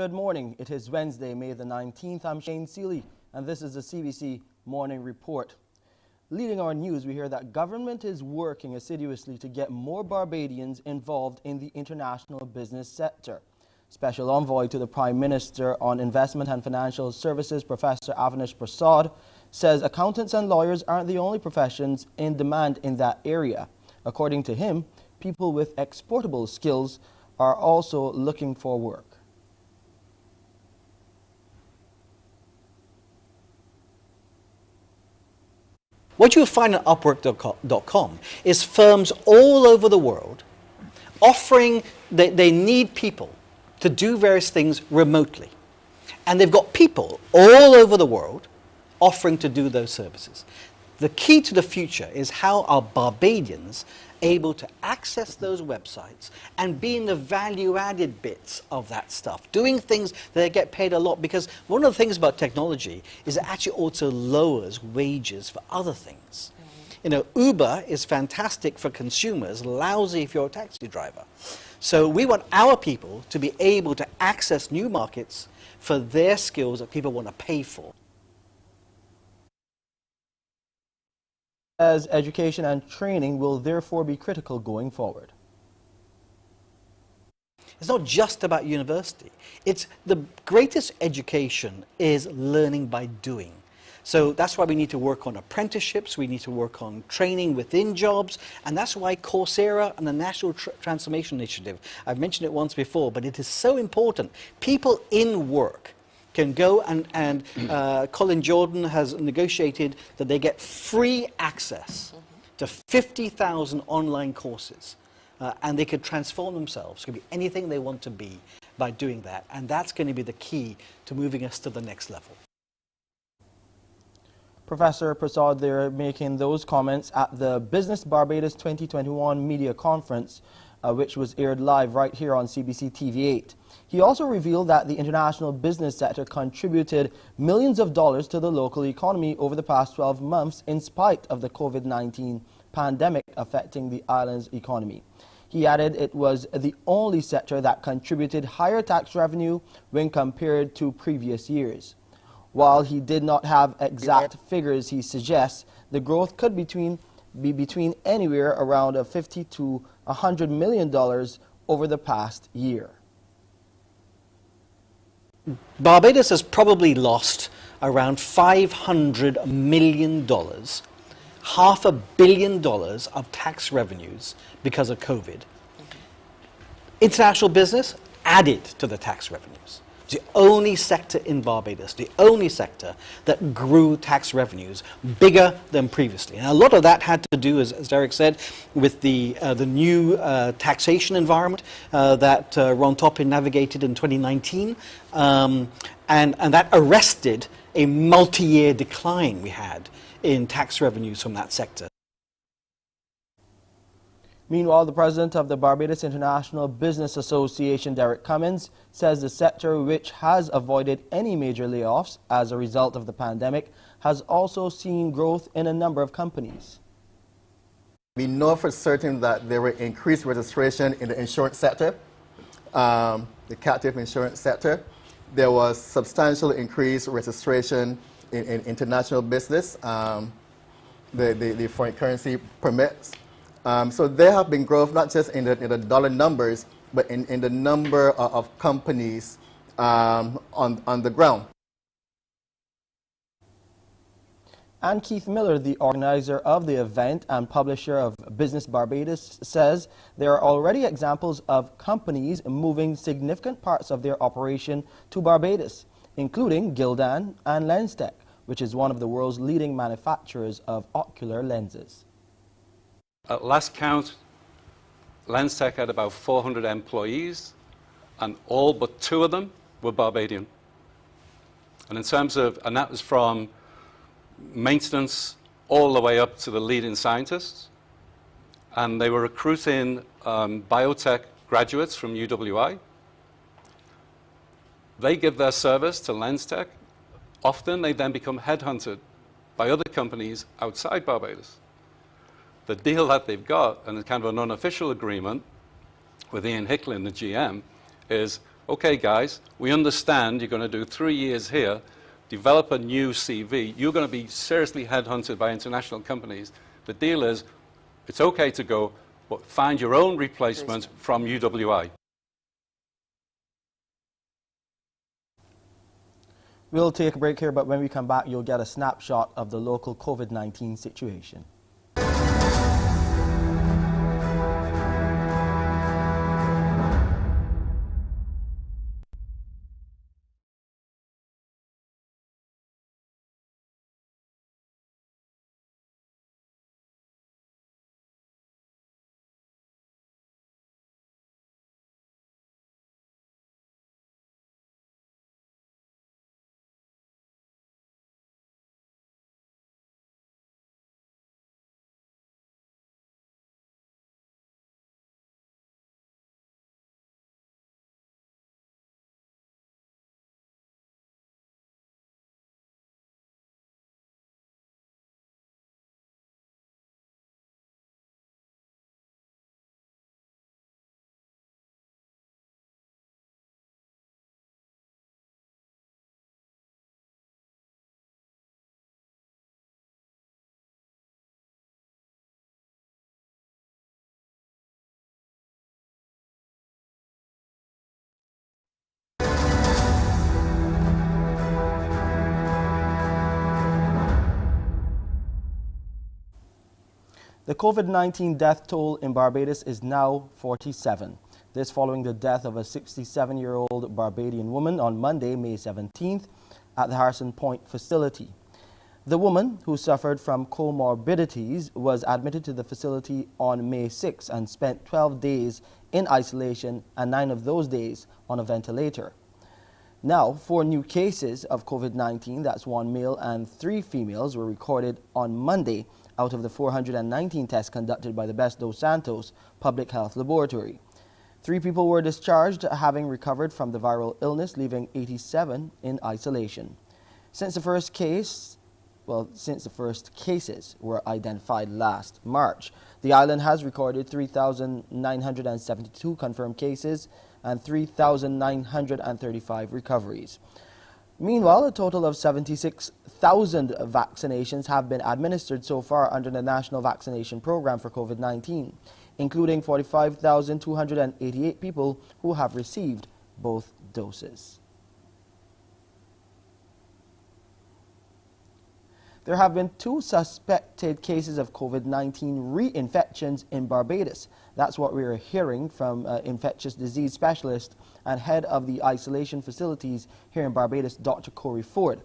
Good morning. It is Wednesday, May the 19th. I'm Shane Seeley, and this is the CBC Morning Report. Leading our news, we hear that government is working assiduously to get more Barbadians involved in the international business sector. Special Envoy to the Prime Minister on Investment and Financial Services, Professor Avinash Prasad, says accountants and lawyers aren't the only professions in demand in that area. According to him, people with exportable skills are also looking for work. What you'll find at Upwork.com is firms all over the world offering that they need people to do various things remotely. And they've got people all over the world offering to do those services. The key to the future is how are Barbadians able to access those websites and be in the value-added bits of that stuff, doing things that they get paid a lot, because one of the things about technology is it actually also lowers wages for other things. You know, Uber is fantastic for consumers, lousy if you're a taxi driver. So we want our people to be able to access new markets for their skills that people want to pay for. As education and training will therefore be critical going forward. It's not just about university. It's the greatest education is learning by doing. So that's why we need to work on apprenticeships, we need to work on training within jobs, and that's why Coursera and the National Transformation Initiative, I've mentioned it once before, but it is so important. People in work can go and Colin Jordan has negotiated that they get free access to 50,000 online courses, and they could transform themselves. It could be anything they want to be by doing that, and that's going to be the key to moving us to the next level. Professor Prasad there making those comments at the Business Barbados 2021 media conference, which was aired live right here on CBC TV8. He also revealed that the international business sector contributed millions of dollars to the local economy over the past 12 months in spite of the COVID-19 pandemic affecting the island's economy. He added it was the only sector that contributed higher tax revenue when compared to previous years. While he did not have exact figures, he suggests the growth could be between anywhere around $50 to $100 million over the past year. Barbados has probably lost around $500 million, $500 million of tax revenues because of COVID. International business added to the tax revenues. The only sector in Barbados, the only sector that grew tax revenues bigger than previously. And a lot of that had to do, as Derek said, with the new taxation environment that Ron Toppin navigated in 2019. And that arrested a multi-year decline we had in tax revenues from that sector. Meanwhile, the president of the Barbados International Business Association, Derek Cummins, says the sector, which has avoided any major layoffs as a result of the pandemic, has also seen growth in a number of companies. We know for certain that there were increased registration in the insurance sector, the captive insurance sector. There was substantial increased registration in international business, the foreign currency permits. So there have been growth not just in the dollar numbers, but in the number of companies on the ground. And Keith Miller, the organizer of the event and publisher of Business Barbados, says there are already examples of companies moving significant parts of their operation to Barbados, including Gildan and Lenstech, which is one of the world's leading manufacturers of ocular lenses. At last count, Lenstech had about 400 employees, and all but 2 of them were Barbadian. And in terms of, and that was from maintenance all the way up to the leading scientists. And they were recruiting biotech graduates from UWI. They give their service to Lenstech. Often they then become headhunted by other companies outside Barbados. The deal that they've got, and it's kind of an unofficial agreement with Ian Hicklin, the GM, is okay, guys, we understand you're going to do 3 years here, develop a new CV. You're going to be seriously headhunted by international companies. The deal is, it's okay to go, but find your own replacement from UWI. We'll take a break here, but when we come back, you'll get a snapshot of the local COVID-19 situation. The COVID-19 death toll in Barbados is now 47. This following the death of a 67-year-old Barbadian woman on Monday, May 17th, at the Harrison Point facility. The woman, who suffered from comorbidities, was admitted to the facility on May 6 and spent 12 days in isolation and 9 of those days on a ventilator. Now, 4 new cases of COVID-19, that's 1 male and 3 females, were recorded on Monday out of the 419 tests conducted by the Best Dos Santos Public Health Laboratory. 3 people were discharged, having recovered from the viral illness, leaving 87 in isolation. Since the first cases were identified last March, the island has recorded 3,972 confirmed cases and 3,935 recoveries. Meanwhile, a total of 76,000 vaccinations have been administered so far under the National Vaccination Program for COVID-19, including 45,288 people who have received both doses. There have been 2 suspected cases of COVID-19 reinfections in Barbados. That's what we're hearing from infectious disease specialist and head of the isolation facilities here in Barbados, Dr. Corey Ford.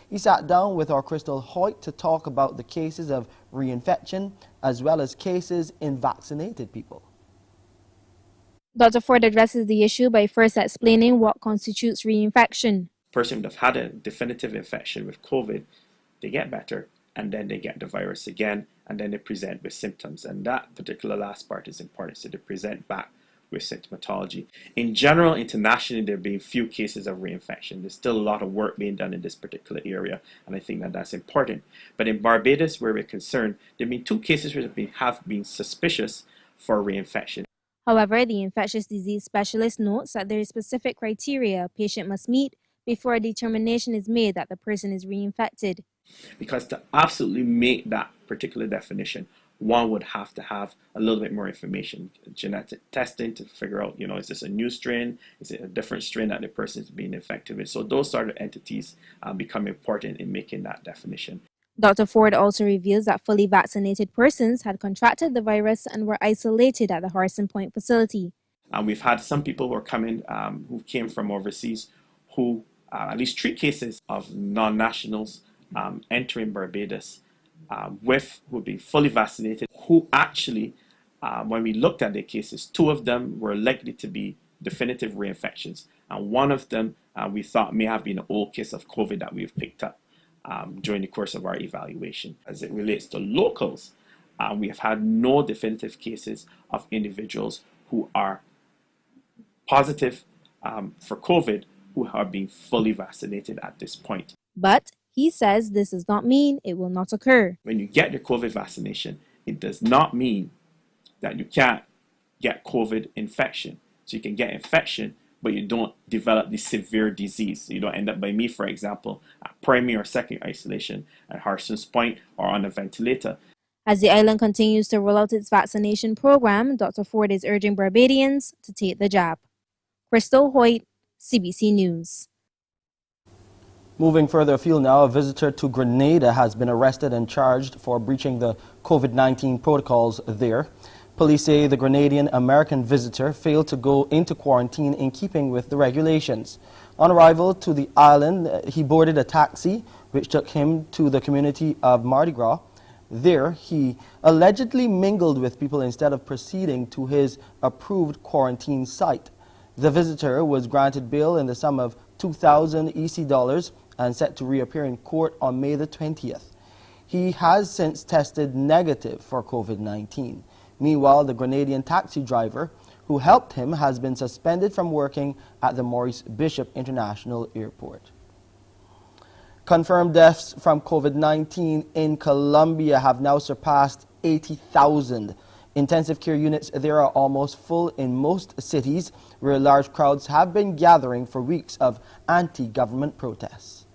He sat down with our Crystal Hoyt to talk about the cases of reinfection as well as cases in vaccinated people. Dr. Ford addresses the issue by first explaining what constitutes reinfection. Person would have had a definitive infection with COVID, they get better, and then they get the virus again, and then they present with symptoms. And that particular last part is important, so they present back with symptomatology. In general, internationally, there have been few cases of reinfection. There's still a lot of work being done in this particular area, and I think that that's important. But in Barbados, where we're concerned, there have been 2 cases which have been suspicious for reinfection. However, the infectious disease specialist notes that there is specific criteria a patient must meet before a determination is made that the person is reinfected. Because to absolutely make that particular definition, one would have to have a little bit more information, genetic testing to figure out, is this a new strain? Is it a different strain that the person is being infected with? So those sort of entities become important in making that definition. Dr. Ford also reveals that fully vaccinated persons had contracted the virus and were isolated at the Harrison Point facility. We've had some people who are coming, who came from overseas, who at least 3 cases of non-nationals entering Barbados who would be fully vaccinated, who actually, when we looked at their cases, 2 of them were likely to be definitive reinfections, and 1 of them we thought may have been an old case of COVID that we've picked up during the course of our evaluation. As it relates to locals, we have had no definitive cases of individuals who are positive for COVID who are being fully vaccinated at this point. But he says this does not mean it will not occur. When you get your COVID vaccination, it does not mean that you can't get COVID infection. So you can get infection but you don't develop the severe disease. So you don't end up, by me, for example, at primary or secondary isolation at Harson's Point or on a ventilator. As the island continues to roll out its vaccination program, Dr. Ford is urging Barbadians to take the jab. Crystal Hoyt, CBC News. Moving further afield now, a visitor to Grenada has been arrested and charged for breaching the COVID-19 protocols there. Police say the Grenadian-American visitor failed to go into quarantine in keeping with the regulations. On arrival to the island, he boarded a taxi which took him to the community of Mardi Gras. There, he allegedly mingled with people instead of proceeding to his approved quarantine site. The visitor was granted bail in the sum of 2,000 EC dollars and set to reappear in court on May the 20th. He has since tested negative for COVID-19. Meanwhile, the Grenadian taxi driver who helped him has been suspended from working at the Maurice Bishop International Airport. Confirmed deaths from COVID-19 in Colombia have now surpassed 80,000. Intensive care units there are almost full in most cities, where large crowds have been gathering for weeks of anti-government protests.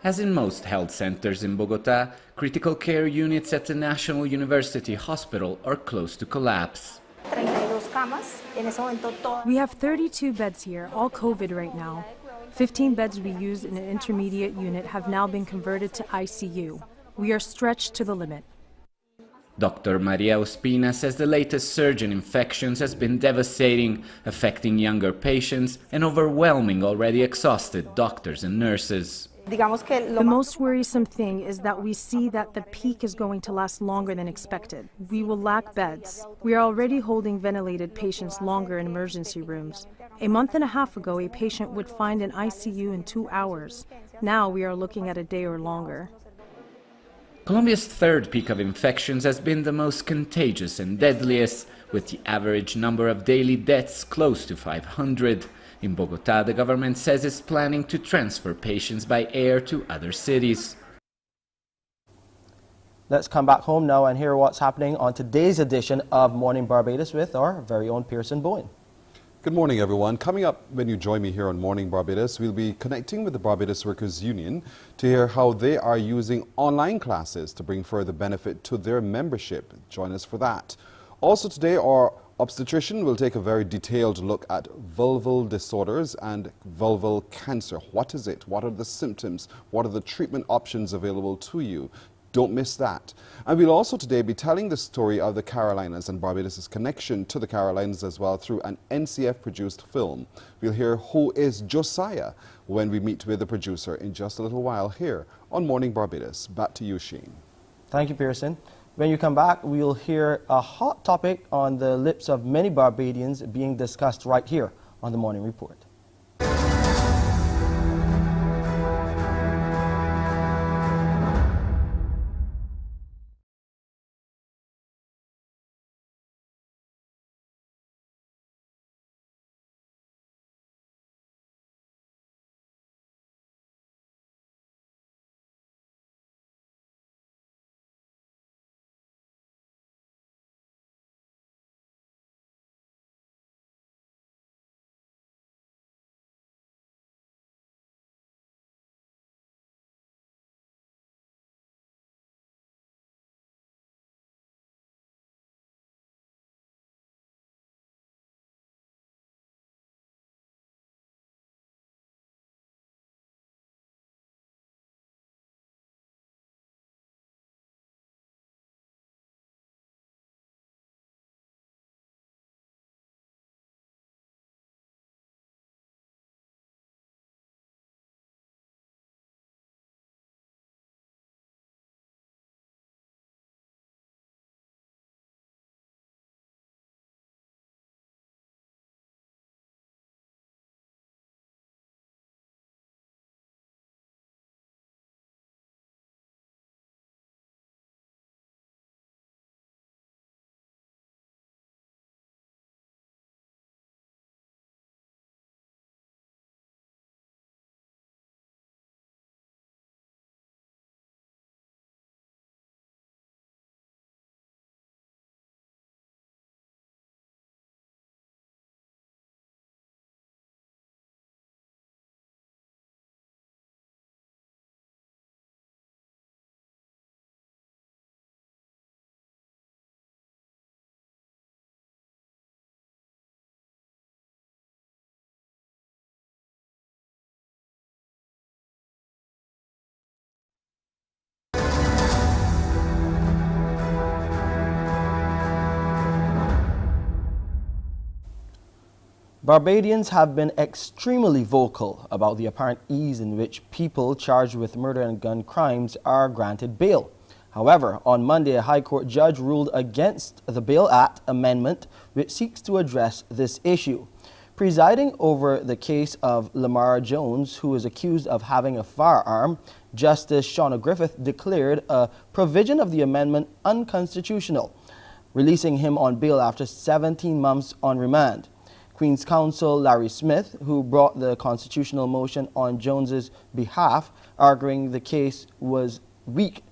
As in most health centers in Bogota, critical care units at the National University Hospital are close to collapse. We have 32 beds here, all COVID right now. 15 beds we used in an intermediate unit have now been converted to ICU. We are stretched to the limit. Dr. Maria Ospina says the latest surge in infections has been devastating, affecting younger patients and overwhelming already exhausted doctors and nurses. The most worrisome thing is that we see that the peak is going to last longer than expected. We will lack beds. We are already holding ventilated patients longer in emergency rooms. A month and a half ago, a patient would find an ICU in 2 hours. Now we are looking at a day or longer. Colombia's third peak of infections has been the most contagious and deadliest, with the average number of daily deaths close to 500. In Bogota, the government says it's planning to transfer patients by air to other cities. Let's come back home now and hear what's happening on today's edition of Morning Barbados with our very own Pearson Bowen. Good morning, everyone. Coming up when you join me here on Morning Barbados, we'll be connecting with the Barbados Workers Union to hear how they are using online classes to bring further benefit to their membership. Join us for that. Also today, our obstetrician will take a very detailed look at vulval disorders and vulval cancer. What is it? What are the symptoms? What are the treatment options available to you? Don't miss that. And we'll also today be telling the story of the Carolinas and Barbados' connection to the Carolinas as well through an NCF-produced film. We'll hear who is Josiah when we meet with the producer in just a little while here on Morning Barbados. Back to you, Sheen. Thank you, Pearson. When you come back, we'll hear a hot topic on the lips of many Barbadians being discussed right here on the Morning Report. Barbadians have been extremely vocal about the apparent ease in which people charged with murder and gun crimes are granted bail. However, on Monday, a High Court judge ruled against the Bail Act amendment, which seeks to address this issue. Presiding over the case of Lamar Jones, who is accused of having a firearm, Justice Shauna Griffith declared a provision of the amendment unconstitutional, releasing him on bail after 17 months on remand. Queen's Counsel Larry Smith, who brought the constitutional motion on Jones's behalf, arguing the case was weak,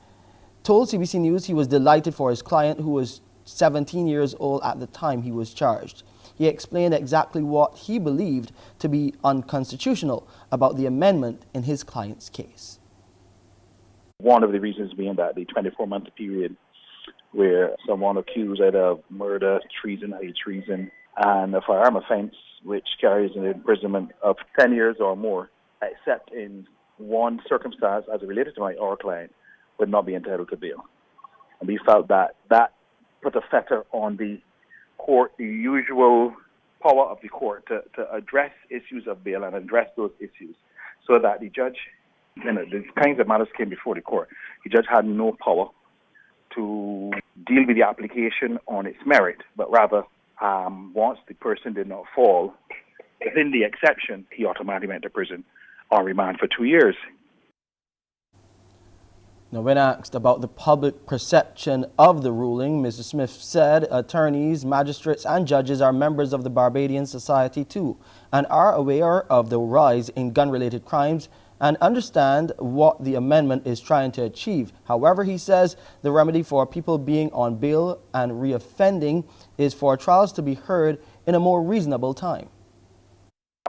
told CBC News he was delighted for his client, who was 17 years old at the time he was charged. He explained exactly what he believed to be unconstitutional about the amendment in his client's case. One of the reasons being that the 24-month period where someone accused of murder, treason, high treason, and a firearm offense which carries an imprisonment of 10 years or more, except in one circumstance as it related to our client, would not be entitled to bail. And we felt that that put a fetter on the court, the usual power of the court to address issues of bail and address those issues, so that the judge, these kinds of matters came before the court. The judge had no power to deal with the application on its merit, but rather once the person did not fall within the exception, he automatically went to prison or remand for 2 years. Now, when asked about the public perception of the ruling, Mr. Smith said attorneys, magistrates and judges are members of the Barbadian society too and are aware of the rise in gun-related crimes and understand what the amendment is trying to achieve. However, he says the remedy for people being on bail and reoffending is for trials to be heard in a more reasonable time.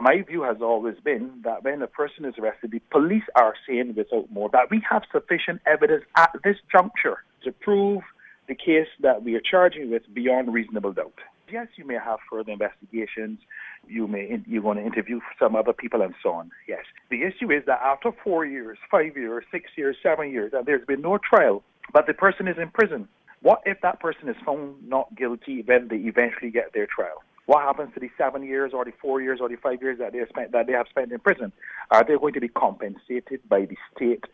My view has always been that when a person is arrested, the police are saying without more that we have sufficient evidence at this juncture to prove the case that we are charging with beyond reasonable doubt. Yes, you may have further investigations. You're going to interview some other people and so on. Yes. The issue is that after 4 years, 5 years, 6 years, 7 years, and there's been no trial, but the person is in prison. What if that person is found not guilty when they eventually get their trial? What happens to the 7 years or the 4 years or the 5 years that they have spent in prison? Are they going to be compensated by the state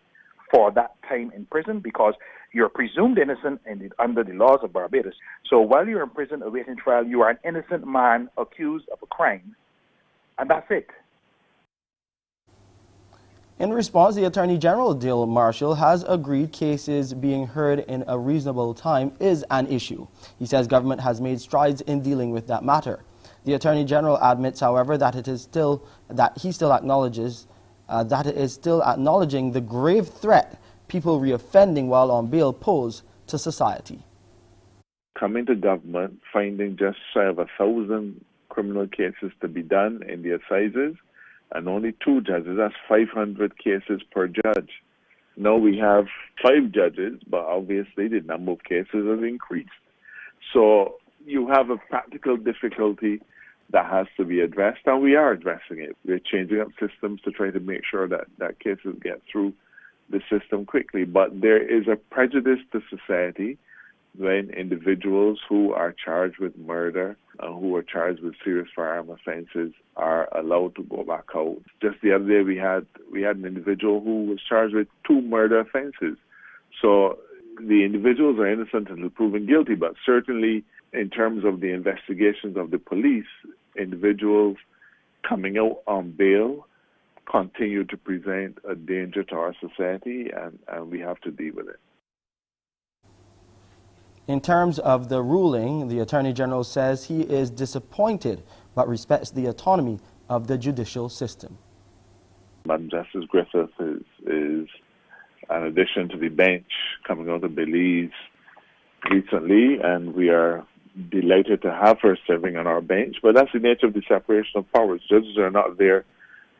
for that time in prison? Because you're presumed innocent under the laws of Barbados. So while you're in prison awaiting trial, you are an innocent man accused of a crime, and that's it. In response, the Attorney General, Dale Marshall, has agreed cases being heard in a reasonable time is an issue. He says government has made strides in dealing with that matter. The Attorney General admits, however, that it is still acknowledging the grave threat people reoffending while on bail pose to society. Coming to government, finding just shy of 1,000 criminal cases to be done in the assizes, and only 2 judges, that's 500 cases per judge. Now we have 5 judges, but obviously the number of cases has increased. So you have a practical difficulty that has to be addressed, and we are addressing it. We're changing up systems to try to make sure that cases get through the system quickly. But there is a prejudice to society when individuals who are charged with murder and who are charged with serious firearm offenses are allowed to go back out. Just the other day we had an individual who was charged with 2 murder offenses. So the individuals are innocent until proven guilty, but certainly in terms of the investigations of the police, individuals coming out on bail continue to present a danger to our society, and we have to deal with it. In terms of the ruling, the Attorney General says he is disappointed but respects the autonomy of the judicial system. Madam Justice Griffith is an addition to the bench coming out of Belize recently, and we are delighted to have her serving on our bench. But that's the nature of the separation of powers. Judges are not there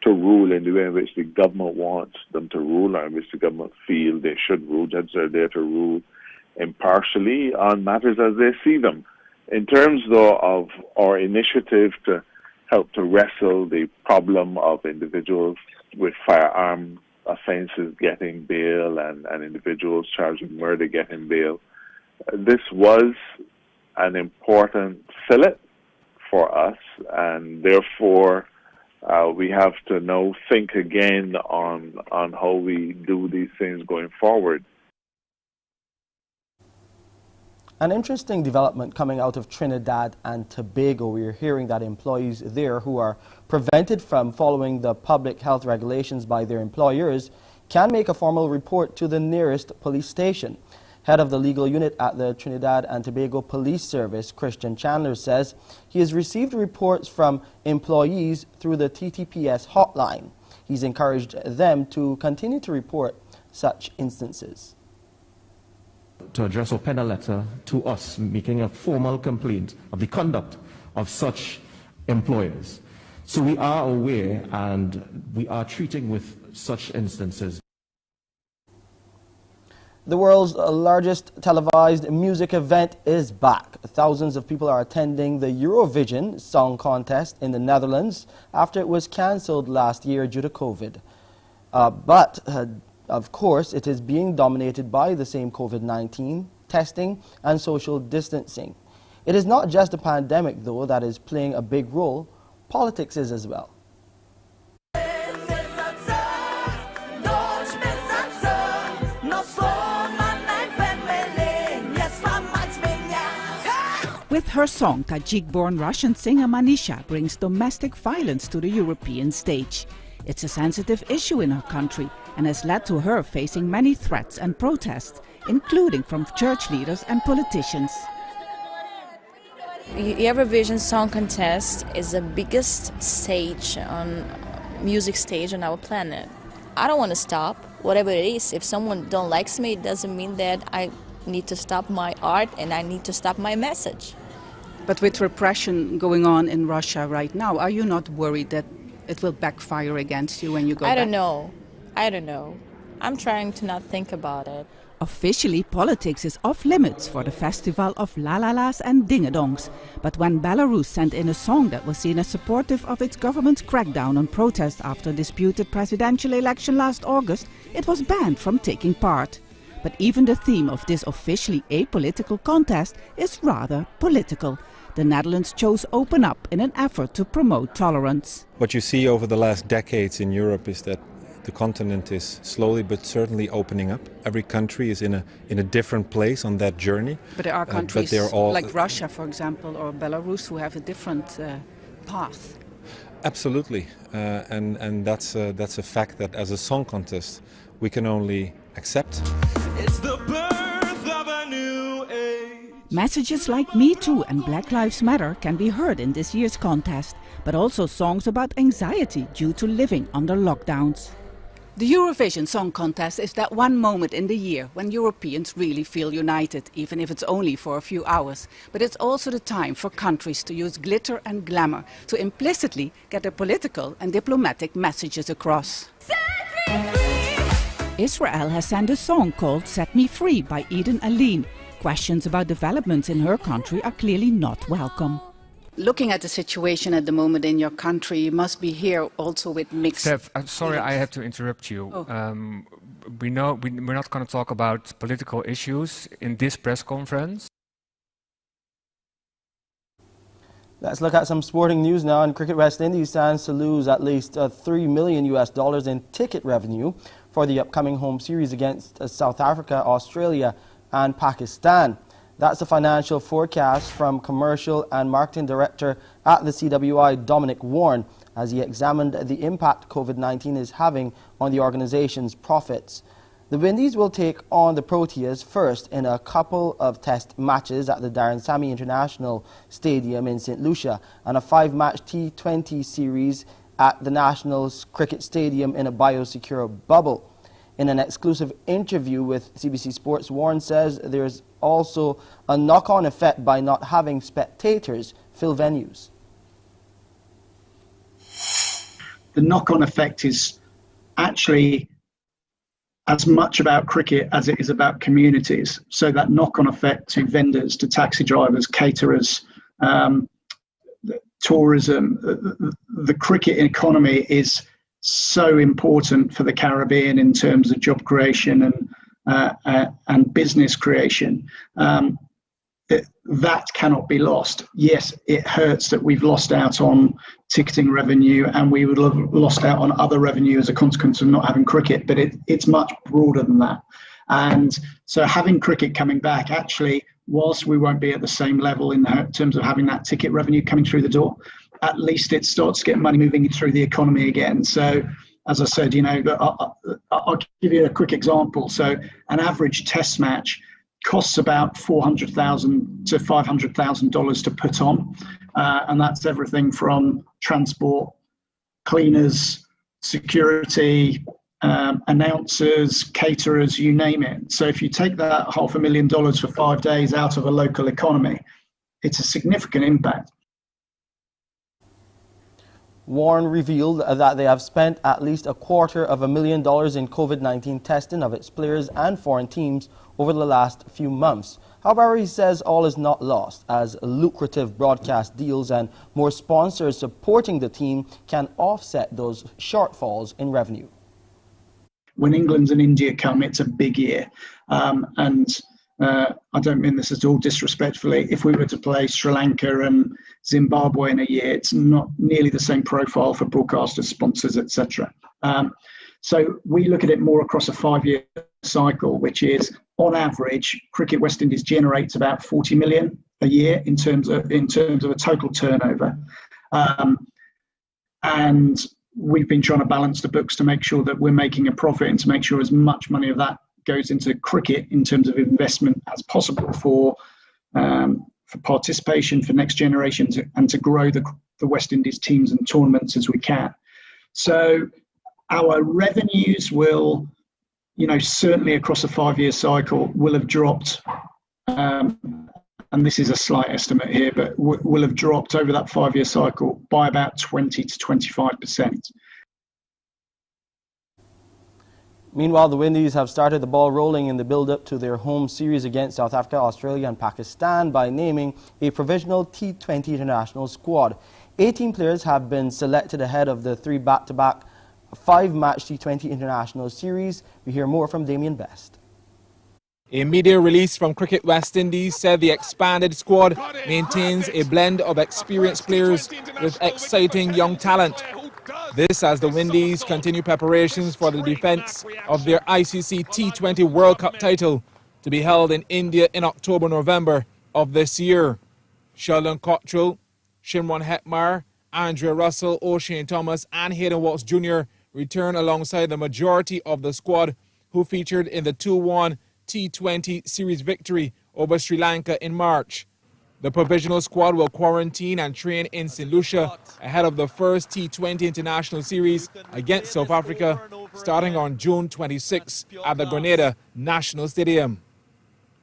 to rule in the way in which the government wants them to rule or in which the government feel they should rule. Judges are there to rule impartially on matters as they see them. In terms, though, of our initiative to help to wrestle the problem of individuals with firearm offenses getting bail and individuals charged with murder getting bail, this was an important fillet for us, and therefore we have to now think again on how we do these things going forward. An interesting development coming out of Trinidad and Tobago. We're hearing that employees there who are prevented from following the public health regulations by their employers can make a formal report to the nearest police station. Head of the legal unit at the Trinidad and Tobago Police Service, Christian Chandler, says he has received reports from employees through the TTPS hotline. He's encouraged them to continue to report such instances. To address or pen a letter to us making a formal complaint of the conduct of such employers. So we are aware and we are treating with such instances. The world's largest televised music event is back. Thousands of people are attending the Eurovision Song Contest in the Netherlands after it was cancelled last year due to COVID. Of course, it is being dominated by the same COVID-19, testing and social distancing. It is not just the pandemic, though, that is playing a big role. Politics is as well. With her song, Tajik-born Russian singer Manisha brings domestic violence to the European stage. It's a sensitive issue in her country and has led to her facing many threats and protests, including from church leaders and politicians. Eurovision Song Contest is the biggest music stage on our planet. I don't want to stop, whatever it is. If someone don't likes me, it doesn't mean that I need to stop my art and I need to stop my message. But with repression going on in Russia right now, are you not worried that it will backfire against you when you go back? I don't know. I'm trying to not think about it. Officially, politics is off limits for the festival of la-la-las and ding-a-dongs. But when Belarus sent in a song that was seen as supportive of its government's crackdown on protest after a disputed presidential election last August, it was banned from taking part. But even the theme of this officially apolitical contest is rather political. The Netherlands chose Open Up in an effort to promote tolerance. What you see over the last decades in Europe is that the continent is slowly but certainly opening up. Every country is in a different place on that journey. But there are countries like Russia, for example, or Belarus who have a different path. Absolutely, and that's a fact that as a song contest we can only accept. It's the birth of a new age. Messages like Me Too and Black Lives Matter can be heard in this year's contest, but also songs about anxiety due to living under lockdowns. The Eurovision Song Contest is that one moment in the year when Europeans really feel united, even if it's only for a few hours. But it's also the time for countries to use glitter and glamour to implicitly get their political and diplomatic messages across. Israel has sent a song called Set Me Free by Eden Aline. Questions about developments in her country are clearly not welcome. Looking at the situation at the moment in your country, you must be here also with mixed... Steph, I'm sorry, I have to interrupt you. Oh. We're not going to talk about political issues in this press conference. Let's look at some sporting news now. In cricket, West Indies stands to lose at least $3 million in ticket revenue for the upcoming home series against South Africa, Australia and Pakistan. That's a financial forecast from Commercial and Marketing Director at the CWI, Dominic Warren, as he examined the impact COVID-19 is having on the organization's profits. The Windies will take on the Proteas first in a couple of test matches at the Darren Sammy International Stadium in St. Lucia and a 5-match T20 series at the Nationals Cricket Stadium in a biosecure bubble. In an exclusive interview with CBC Sports, Warren says there's also a knock-on effect by not having spectators fill venues. The knock-on effect is actually as much about cricket as it is about communities. So that knock-on effect to vendors, to taxi drivers, caterers, tourism, the cricket economy is so important for the Caribbean in terms of job creation and business creation. that cannot be lost. Yes, it hurts that we've lost out on ticketing revenue, and we would have lost out on other revenue as a consequence of not having cricket, but it's much broader than that. And so having cricket coming back, actually, whilst we won't be at the same level in terms of having that ticket revenue coming through the door, at least it starts to get money moving through the economy again. So as I said, I'll give you a quick example. So an average test match costs about $400,000 to $500,000 to put on. And that's everything from transport, cleaners, security, announcers, caterers, you name it. So if you take that $500,000 for 5 days out of a local economy, it's a significant impact. Warren revealed that they have spent at least $250,000 in COVID-19 testing of its players and foreign teams over the last few months. However, he says all is not lost, as lucrative broadcast deals and more sponsors supporting the team can offset those shortfalls in revenue. When England and India come, it's a big year. I don't mean this at all disrespectfully. If we were to play Sri Lanka and Zimbabwe in a year, it's not nearly the same profile for broadcasters, sponsors, etc. So we look at it more across a 5-year cycle, which is, on average, Cricket West Indies generates about 40 million a year in terms of a total turnover. And we've been trying to balance the books to make sure that we're making a profit and to make sure as much money of that goes into cricket in terms of investment as possible for participation for next generation and to grow the West Indies teams and tournaments as we can. So our revenues will, certainly across a 5-year cycle, will have dropped, and this is a slight estimate here, but will have dropped over that 5-year cycle by about 20 to 25%. Meanwhile, the Windies have started the ball rolling in the build-up to their home series against South Africa, Australia and Pakistan by naming a provisional T20 international squad. 18 players have been selected ahead of the 3 back-to-back 5-match T20 international series. We hear more from Damien Best. A media release from Cricket West Indies said the expanded squad maintains a blend of experienced players with exciting young talent. This as the Windies continue preparations for the defence of their ICC T20 World Cup title to be held in India in October-November of this year. Sheldon Cottrell, Shimron Hetmar, Andrea Russell, O'Shane Thomas and Hayden Watts Jr. return alongside the majority of the squad who featured in the 2-1 T20 series victory over Sri Lanka in March. The provisional squad will quarantine and train in St. Lucia ahead of the first T20 international series against South Africa starting on June 26 at the Grenada National Stadium.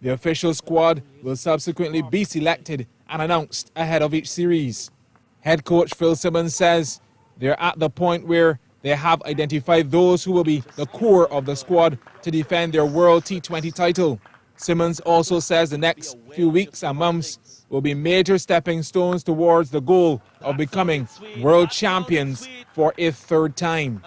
The official squad will subsequently be selected and announced ahead of each series. Head coach Phil Simmons says they're at the point where they have identified those who will be the core of the squad to defend their World T20 title. Simmons also says the next few weeks and months will be major stepping stones towards the goal of becoming world champions for a 3rd time.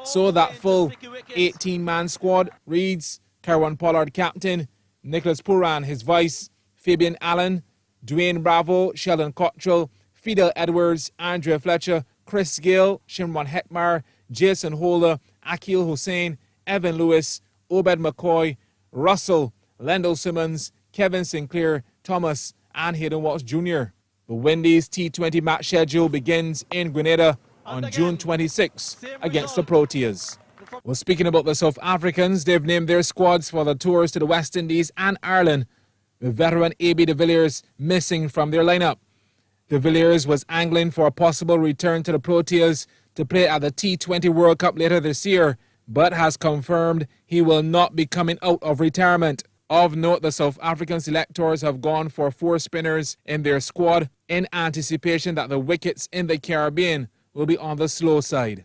So that full 18-man squad reads Kerwin Pollard captain, Nicholas Pooran his vice, Fabian Allen, Dwayne Bravo, Sheldon Cottrell, Fidel Edwards, Andrea Fletcher, Chris Gale, Shimron Hetmar, Jason Holder, Akil Hussain, Evan Lewis, Obed McCoy, Russell, Lendl Simmons, Kevin Sinclair, Thomas and Hayden Watts Jr. The Windies T20 match schedule begins in Grenada on June 26 against the Proteas. Well, speaking about the South Africans, they've named their squads for the tours to the West Indies and Ireland, with veteran A.B. de Villiers missing from their lineup. De Villiers was angling for a possible return to the Proteas to play at the T20 World Cup later this year, but has confirmed he will not be coming out of retirement. Of note, the South African selectors have gone for 4 spinners in their squad in anticipation that the wickets in the Caribbean will be on the slow side.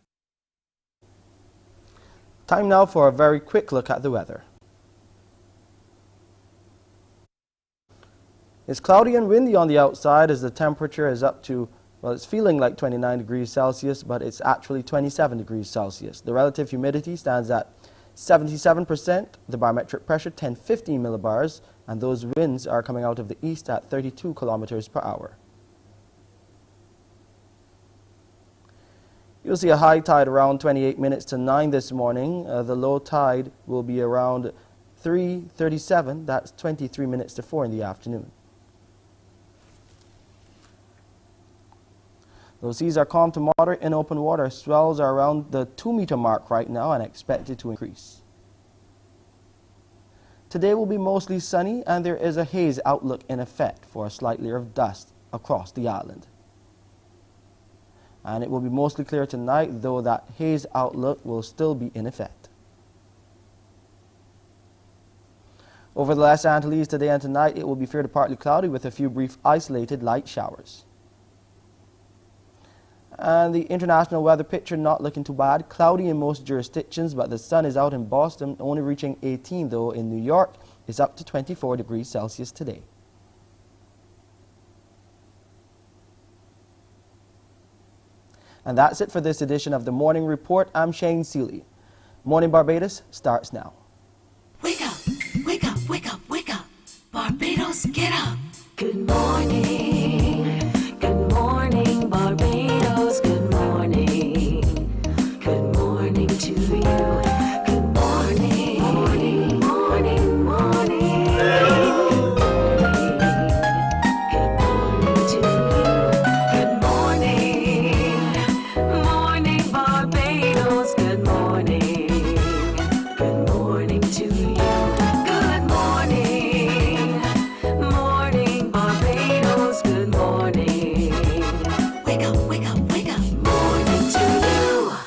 Time now for a very quick look at the weather. It's cloudy and windy on the outside as the temperature is up to, well, it's feeling like 29 degrees Celsius, but it's actually 27 degrees Celsius. The relative humidity stands at 77%, the barometric pressure 1015 millibars, and those winds are coming out of the east at 32 kilometers per hour. You'll see a high tide around 28 minutes to 9 this morning. The low tide will be around 3:37, that's 23 minutes to 4 in the afternoon. Those seas are calm to moderate in open water. Swells are around the 2-meter mark right now and expected to increase. Today will be mostly sunny, and there is a haze outlook in effect for a slight layer of dust across the island. And it will be mostly clear tonight, though that haze outlook will still be in effect. Over the West Antilles today and tonight, it will be fair to partly cloudy with a few brief isolated light showers. And the international weather picture not looking too bad. Cloudy in most jurisdictions, but the sun is out in Boston, only reaching 18, though in New York it's up to 24 degrees Celsius today. And that's it for this edition of the Morning Report. I'm Shane Seeley. Morning Barbados starts now. Wake up, wake up, wake up, wake up. Barbados, get up. Good morning. Good morning, Barbados. Good morning. Good morning to you. Good morning. Morning, morning, morning. Good morning to you. Good morning. Morning, Barbados. Good morning. Good morning to you. Good morning. Morning, Barbados. Good morning. Wake up, wake up, wake up. Morning to you.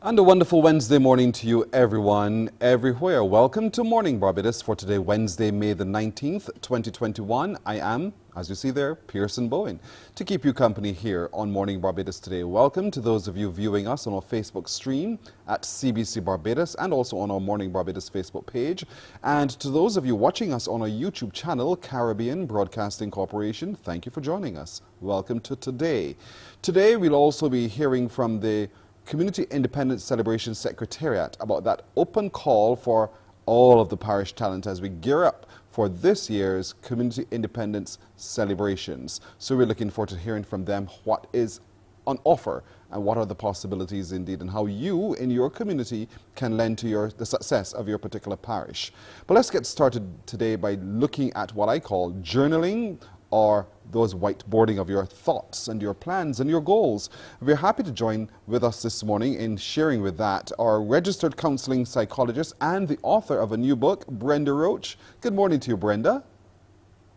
And a wonderful Wednesday morning to you, everyone, everywhere. Welcome to Morning Barbados for today, Wednesday, May the 19th, 2021. I am, as you see there, Pearson Bowen, to keep you company here on Morning Barbados today. Welcome to those of you viewing us on our Facebook stream at CBC Barbados and also on our Morning Barbados Facebook page. And to those of you watching us on our YouTube channel, Caribbean Broadcasting Corporation, thank you for joining us. Welcome to today. Today, we'll also be hearing from the Community Independence Celebration Secretariat about that open call for all of the parish talent as we gear up for this year's Community Independence celebrations. So we're looking forward to hearing from them what is on offer and what are the possibilities indeed and how you in your community can lend to the success of your particular parish. But let's get started today by looking at what I call journaling, or those whiteboarding of your thoughts and your plans and your goals. We're happy to join with us this morning in sharing with that our registered counseling psychologist and the author of a new book, Brenda Roach. Good morning to you, Brenda.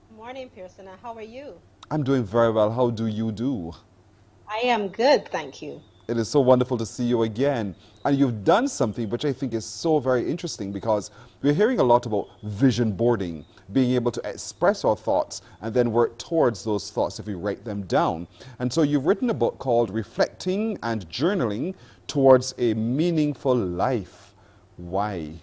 Good morning, Pearson. How are you? I'm doing very well. How do you do? I am good, thank you. It is so wonderful to see you again. And you've done something which I think is so very interesting, because we're hearing a lot about vision boarding, being able to express our thoughts and then work towards those thoughts if we write them down. And so you've written a book called Reflecting and Journaling Towards a Meaningful Life. Why?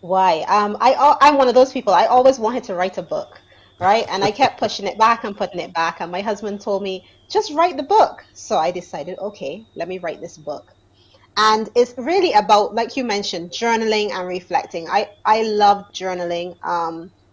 Why? I'm one of those people. I always wanted to write a book, right? And I kept pushing it back and putting it back. And my husband told me, just write the book. So I decided, okay, let me write this book. And it's really about, like you mentioned, journaling and reflecting. I love journaling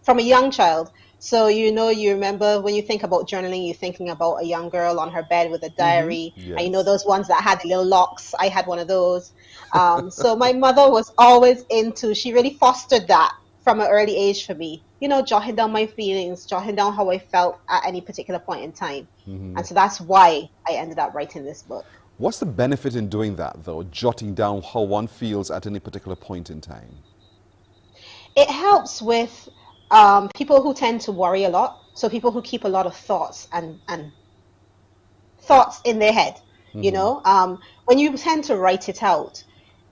from a young child. So, you remember when you think about journaling, you're thinking about a young girl on her bed with a diary. Yes. And you know those ones that had the little locks. I had one of those. So my mother was always she really fostered that from an early age for me. Jotting down my feelings, jotting down how I felt at any particular point in time. And so that's why I ended up writing this book. What's the benefit in doing that, though, jotting down how one feels at any particular point in time? It helps with people who tend to worry a lot. So people who keep a lot of thoughts and thoughts in their head, when you tend to write it out,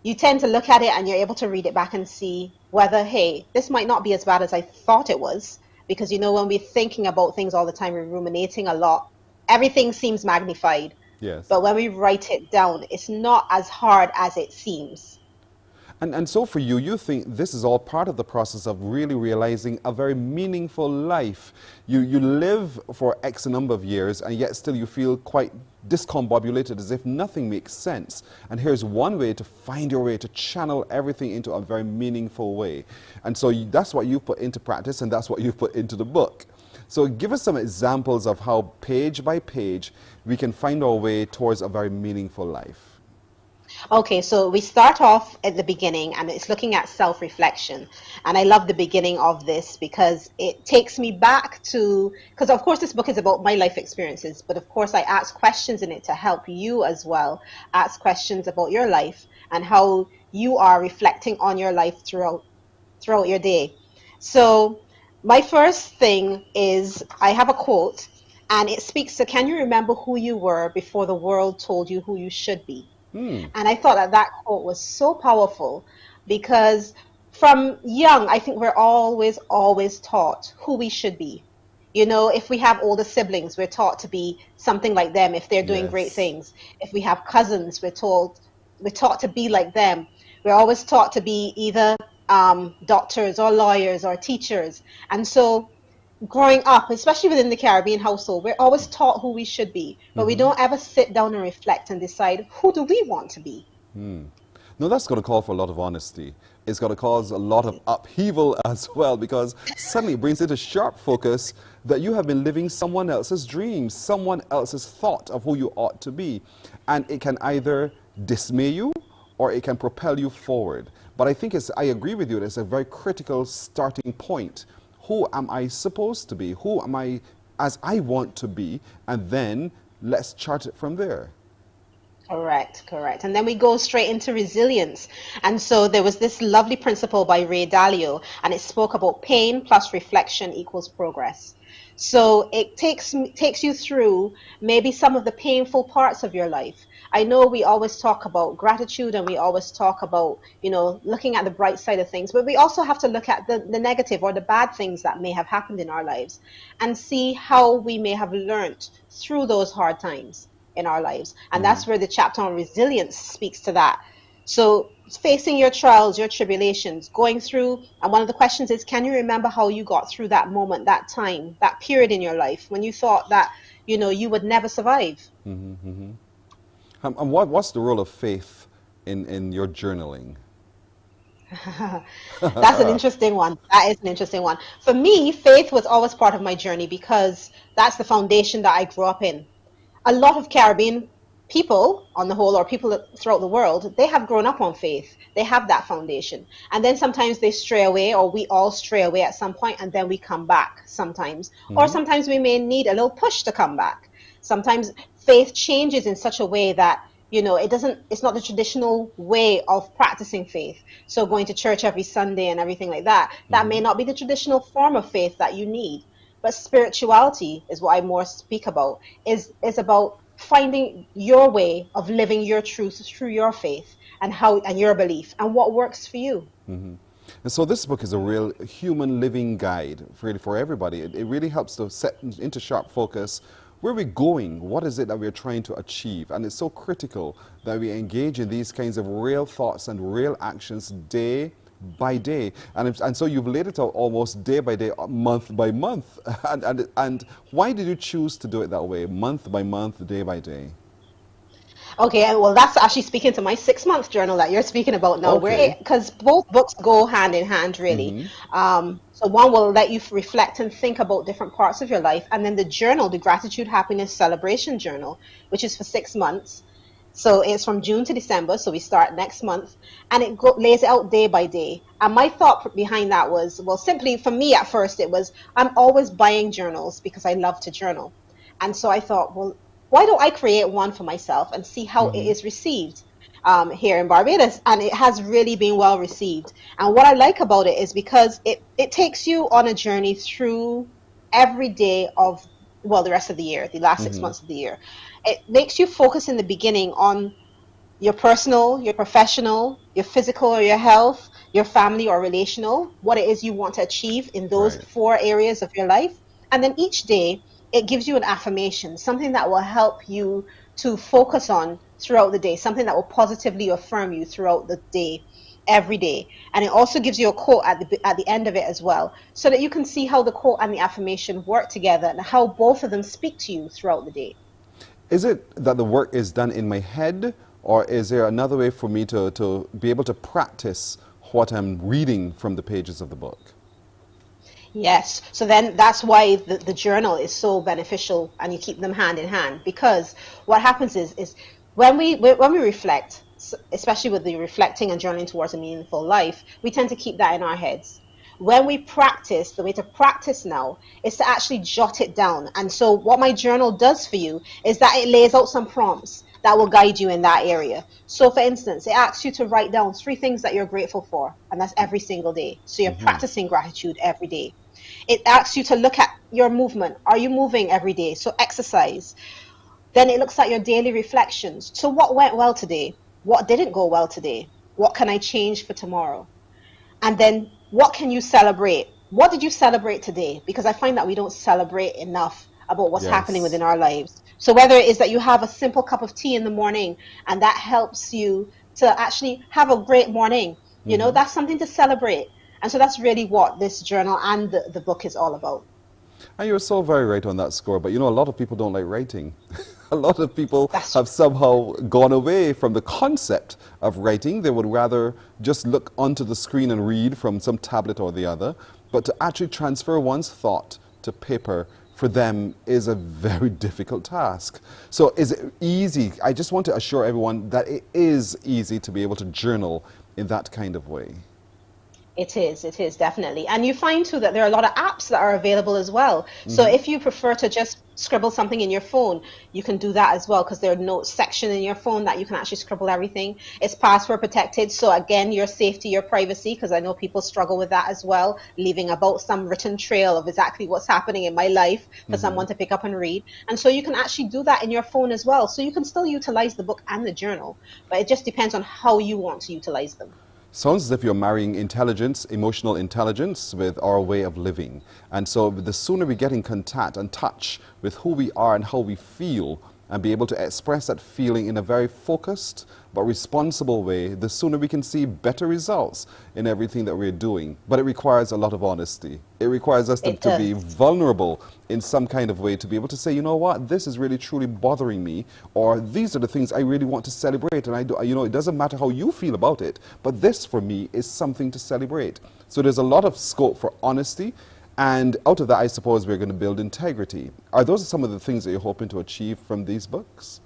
you tend to look at it and you're able to read it back and see whether, hey, this might not be as bad as I thought it was. Because, when we're thinking about things all the time, we're ruminating a lot, everything seems magnified. Yes. But when we write it down, it's not as hard as it seems. And so for you, you think this is all part of the process of really realizing a very meaningful life. You live for X number of years, and yet still you feel quite discombobulated as if nothing makes sense. And here's one way to find your way, to channel everything into a very meaningful way. And so that's what you've put into practice, and that's what you've put into the book. So give us some examples of how page by page we can find our way towards a very meaningful life. Okay, so we start off at the beginning, and it's looking at self-reflection. And I love the beginning of this because it takes me back to, because of course this book is about my life experiences, but of course I ask questions in it to help you as well. Ask questions about your life and how you are reflecting on your life throughout your day. So my first thing is I have a quote, and it speaks to, can you remember who you were before the world told you who you should be? And I thought that that quote was so powerful because from young, I think we're always taught who we should be. You know, if we have older siblings, we're taught to be something like them if they're doing great things. If we have cousins, we're taught to be like them. We're always taught to be either doctors or lawyers or teachers. And so growing up, especially within the Caribbean household, we're always taught who we should be, but we don't ever sit down and reflect and decide, who do we want to be? No, that's going to call for a lot of honesty. It's going to cause a lot of upheaval as well, because suddenly it brings into sharp focus that you have been living someone else's dreams, someone else's thought of who you ought to be. And it can either dismay you or it can propel you forward. But I think I agree with you, it's a very critical starting point. Who am I supposed to be? Who am I as I want to be? And then let's chart it from there. Correct. And then we go straight into resilience. And so there was this lovely principle by Ray Dalio, and it spoke about pain plus reflection equals progress. So it takes you through maybe some of the painful parts of your life. I know we always talk about gratitude and we always talk about, you know, looking at the bright side of things, but we also have to look at the negative or the bad things that may have happened in our lives and see how we may have learned through those hard times in our lives. And that's where the chapter on resilience speaks to that. So facing your trials, your tribulations, going through, and one of the questions is, can you remember how you got through that moment, that time, that period in your life when you thought that, you know, you would never survive? And what's the role of faith in your journaling? That's an interesting one. That is an interesting one. For me, faith was always part of my journey because that's the foundation that I grew up in. A lot of Caribbean people on the whole, or people throughout the world, they have grown up on faith. They have that foundation. And then sometimes they stray away, or we all stray away at some point, and then we come back sometimes. Or sometimes we may need a little push to come back. Sometimes faith changes in such a way that, you know, it's not the traditional way of practicing faith. So going to church every Sunday and everything like that, that may not be the traditional form of faith that you need. But spirituality is what I more speak about, is about finding your way of living your truth through your faith and your belief and what works for you. And so this book is a real human living guide for everybody. It really helps to set into sharp focus where we're going, what is it that we're trying to achieve. And it's so critical that we engage in these kinds of real thoughts and real actions day by day. And so you've laid it out almost day by day, month by month. And why did you choose to do it that way, month by month, day by day? Okay, well, that's actually speaking to my 6-month journal that you're speaking about now, because both books go hand in hand, really. So one will let you reflect and think about different parts of your life, and then the journal, the Gratitude, Happiness, Celebration Journal, which is for 6 months. So it's from June to December, so we start next month, and it lays it out day by day. And my thought behind that was, well, simply for me at first, it was, I'm always buying journals because I love to journal. And so I thought, well, why don't I create one for myself and see how it is received here in Barbados? And it has really been well received. And what I like about it is because it takes you on a journey through every day of, well, the rest of the year, the last 6 months of the year. It makes you focus in the beginning on your personal, your professional, your physical or your health, your family or relational, what it is you want to achieve in those 4 areas of your life. And then each day, it gives you an affirmation, something that will help you to focus on throughout the day, something that will positively affirm you throughout the day, every day. And it also gives you a quote at the end of it as well, so that you can see how the quote and the affirmation work together and how both of them speak to you throughout the day. Is it that the work is done in my head, or is there another way for me to be able to practice what I'm reading from the pages of the book? Yes. So then that's why the journal is so beneficial, and you keep them hand in hand, because what happens is when we reflect, especially with the reflecting and journaling towards a meaningful life, we tend to keep that in our heads. When we practice, the way to practice now is to actually jot it down. And so what my journal does for you is that it lays out some prompts that will guide you in that area. So for instance, it asks you to write down 3 things that you're grateful for, and that's every single day. So you're practicing gratitude every day. It asks you to look at your movement. Are you moving every day? So exercise. Then it looks at your daily reflections. So what went well today? What didn't go well today? What can I change for tomorrow? And then what can you celebrate? What did you celebrate today? Because I find that we don't celebrate enough about what's happening within our lives. So whether it is that you have a simple cup of tea in the morning and that helps you to actually have a great morning, you know, that's something to celebrate. And so that's really what this journal and the book is all about. And you're so very right on that score, but you know, a lot of people don't like writing. A lot of people have somehow gone away from the concept of writing. They would rather just look onto the screen and read from some tablet or the other. But to actually transfer one's thought to paper for them is a very difficult task. So is it easy? I just want to assure everyone that it is easy to be able to journal in that kind of way. It is definitely. And you find too that there are a lot of apps that are available as well. So if you prefer to just scribble something in your phone, you can do that as well, because there's a notes section in your phone that you can actually scribble everything. It's password protected. So again, your safety, your privacy, because I know people struggle with that as well, leaving about some written trail of exactly what's happening in my life for someone to pick up and read. And so you can actually do that in your phone as well. So you can still utilize the book and the journal, but it just depends on how you want to utilize them. Sounds as if you're marrying intelligence, emotional intelligence, with our way of living. And so the sooner we get in contact and touch with who we are and how we feel, and be able to express that feeling in a very focused but responsible way, the sooner we can see better results in everything that we're doing. But it requires a lot of honesty. It requires us to be vulnerable in some kind of way, to be able to say, you know what, this is really truly bothering me, or these are the things I really want to celebrate, and it doesn't matter how you feel about it, but this for me is something to celebrate. So there's a lot of scope for honesty. And out of that, I suppose we're going to build integrity. Are those some of the things that you're hoping to achieve from these books?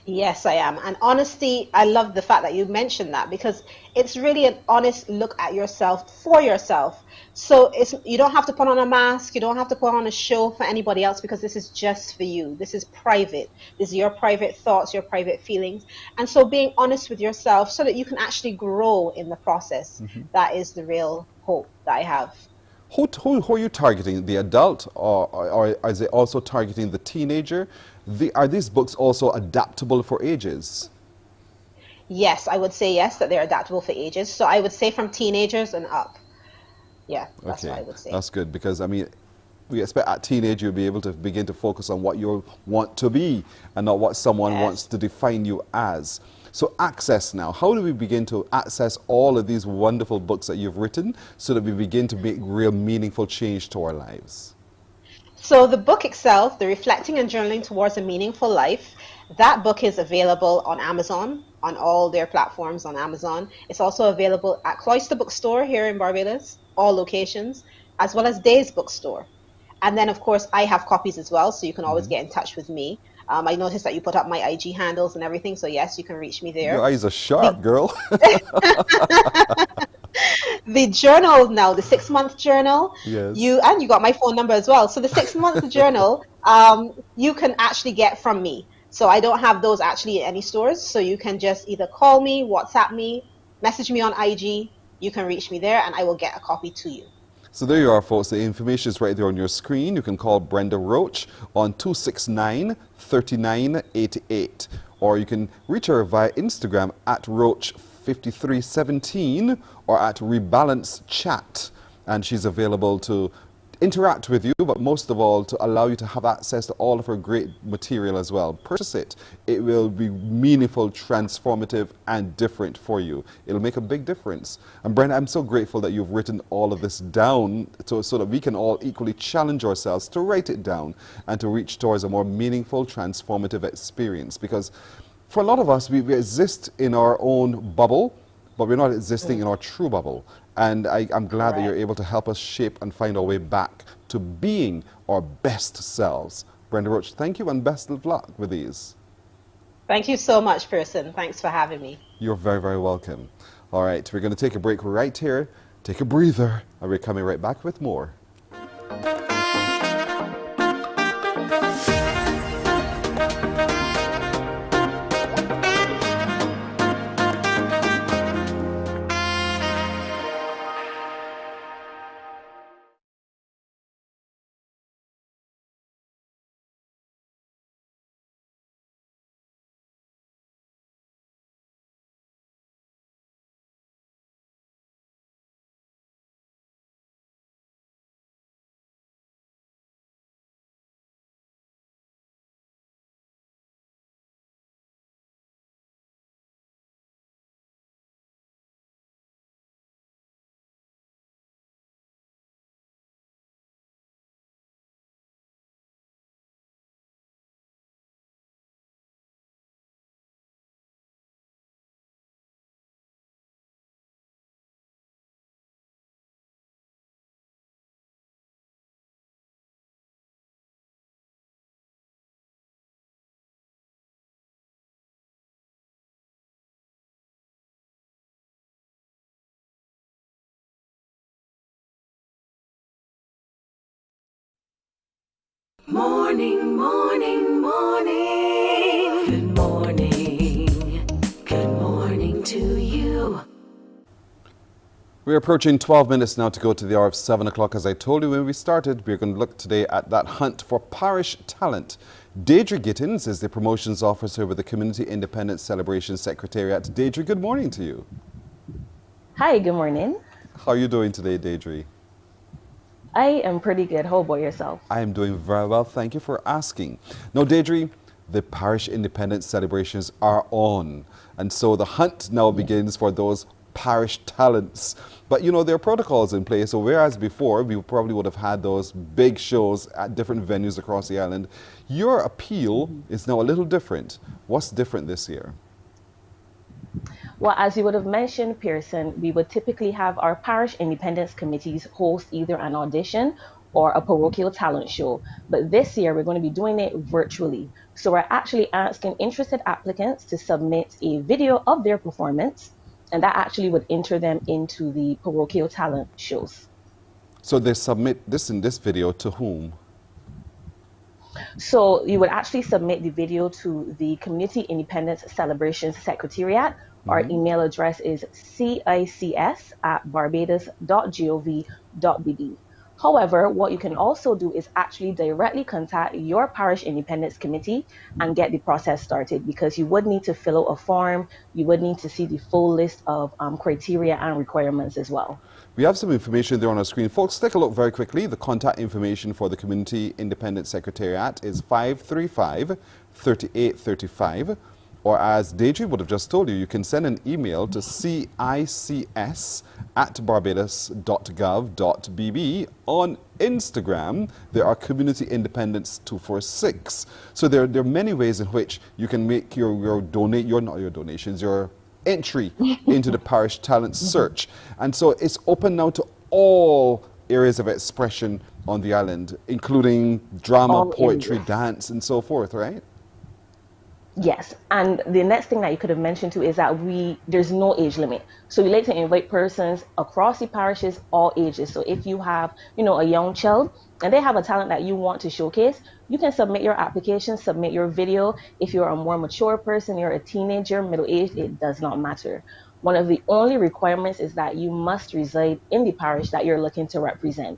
Yes, I am. And honesty, I love the fact that you mentioned that, because it's really an honest look at yourself for yourself. So you don't have to put on a mask. You don't have to put on a show for anybody else, because this is just for you. This is private. This is your private thoughts, your private feelings. And so being honest with yourself so that you can actually grow in the process. That is the real hope that I have. Who are you targeting? The adult, or is it also targeting the teenager? Are these books also adaptable for ages? Yes, I would say yes, that they're adaptable for ages. So I would say from teenagers and up. Yeah, that's what I would say. That's good, because I mean, we expect at teenage you'll be able to begin to focus on what you want to be and not what someone wants to define you as. So access now, how do we begin to access all of these wonderful books that you've written so that we begin to make real meaningful change to our lives? So the book itself, The Reflecting and Journaling Towards a Meaningful Life, that book is available on Amazon, on all their platforms on Amazon. It's also available at Cloister Bookstore here in Barbados, all locations, as well as Days Bookstore. And then, of course, I have copies as well, so you can always get in touch with me. I noticed that you put up my IG handles and everything, so yes, you can reach me there. Your eyes are sharp, girl. The journal now, the 6-month journal, yes. you got my phone number as well. So the 6-month journal, you can actually get from me. So I don't have those actually in any stores. So you can just either call me, WhatsApp me, message me on IG. You can reach me there, and I will get a copy to you. So there you are, folks. The information is right there on your screen. You can call Brenda Roach on 269-3988. Or you can reach her via Instagram at Roach5317 or at Rebalance Chat. And she's available to interact with you, but most of all to allow you to have access to all of her great material as well. Purchase it. It will be meaningful, transformative, and different for you. It'll make a big difference. And Brenda, I'm so grateful that you've written all of this down so that we can all equally challenge ourselves to write it down and to reach towards a more meaningful, transformative experience. Because for a lot of us, we exist in our own bubble, but we're not existing in our true bubble. And I'm glad that you're able to help us shape and find our way back to being our best selves. Brenda Roach, thank you and best of luck with these. Thank you so much, Pearson. Thanks for having me. You're very, very welcome. All right, we're going to take a break right here, take a breather, and we're coming right back with more. Morning, morning, morning. Good morning. Good morning to you. We're approaching 12 minutes now to go to the hour of 7 o'clock. As I told you when we started, we're going to look today at that hunt for parish talent. Deidre Gittins is the promotions officer with the Community Independence Celebration Secretariat. Deidre, good morning to you. Hi, good morning. How are you doing today, Deidre? I am pretty good. How about yourself? I am doing very well. Thank you for asking. Now, Deidre, the parish independence celebrations are on. And so the hunt now begins for those parish talents. But, you know, there are protocols in place. So whereas before we probably would have had those big shows at different venues across the island, your appeal is now a little different. What's different this year? Well, as you would have mentioned, Pearson, we would typically have our parish independence committees host either an audition or a parochial talent show. But this year, we're going to be doing it virtually. So we're actually asking interested applicants to submit a video of their performance, and that actually would enter them into the parochial talent shows. So they submit this video to whom? So you would actually submit the video to the Community Independence Celebrations Secretariat. Our email address is cics@barbados.gov.bb. However, what you can also do is actually directly contact your parish independence committee and get the process started, because you would need to fill out a form. You would need to see the full list of criteria and requirements as well. We have some information there on our screen. Folks, take a look very quickly. The contact information for the Community Independence Secretariat is 535-3835. Or as Deidre would have just told you, you can send an email to cics@barbados.gov.bb. On Instagram, there are Community Independence 246. So there are many ways in which you can make your entry into the parish talent search. And so it's open now to all areas of expression on the island, including drama, poetry, dance, and so forth, right? Yes, and the next thing that you could have mentioned too is that there's no age limit. So we like to invite persons across the parishes, all ages. So if you have, a young child and they have a talent that you want to showcase, you can submit your application, submit your video. If you're a more mature person, you're a teenager, middle-aged, it does not matter. One of the only requirements is that you must reside in the parish that you're looking to represent.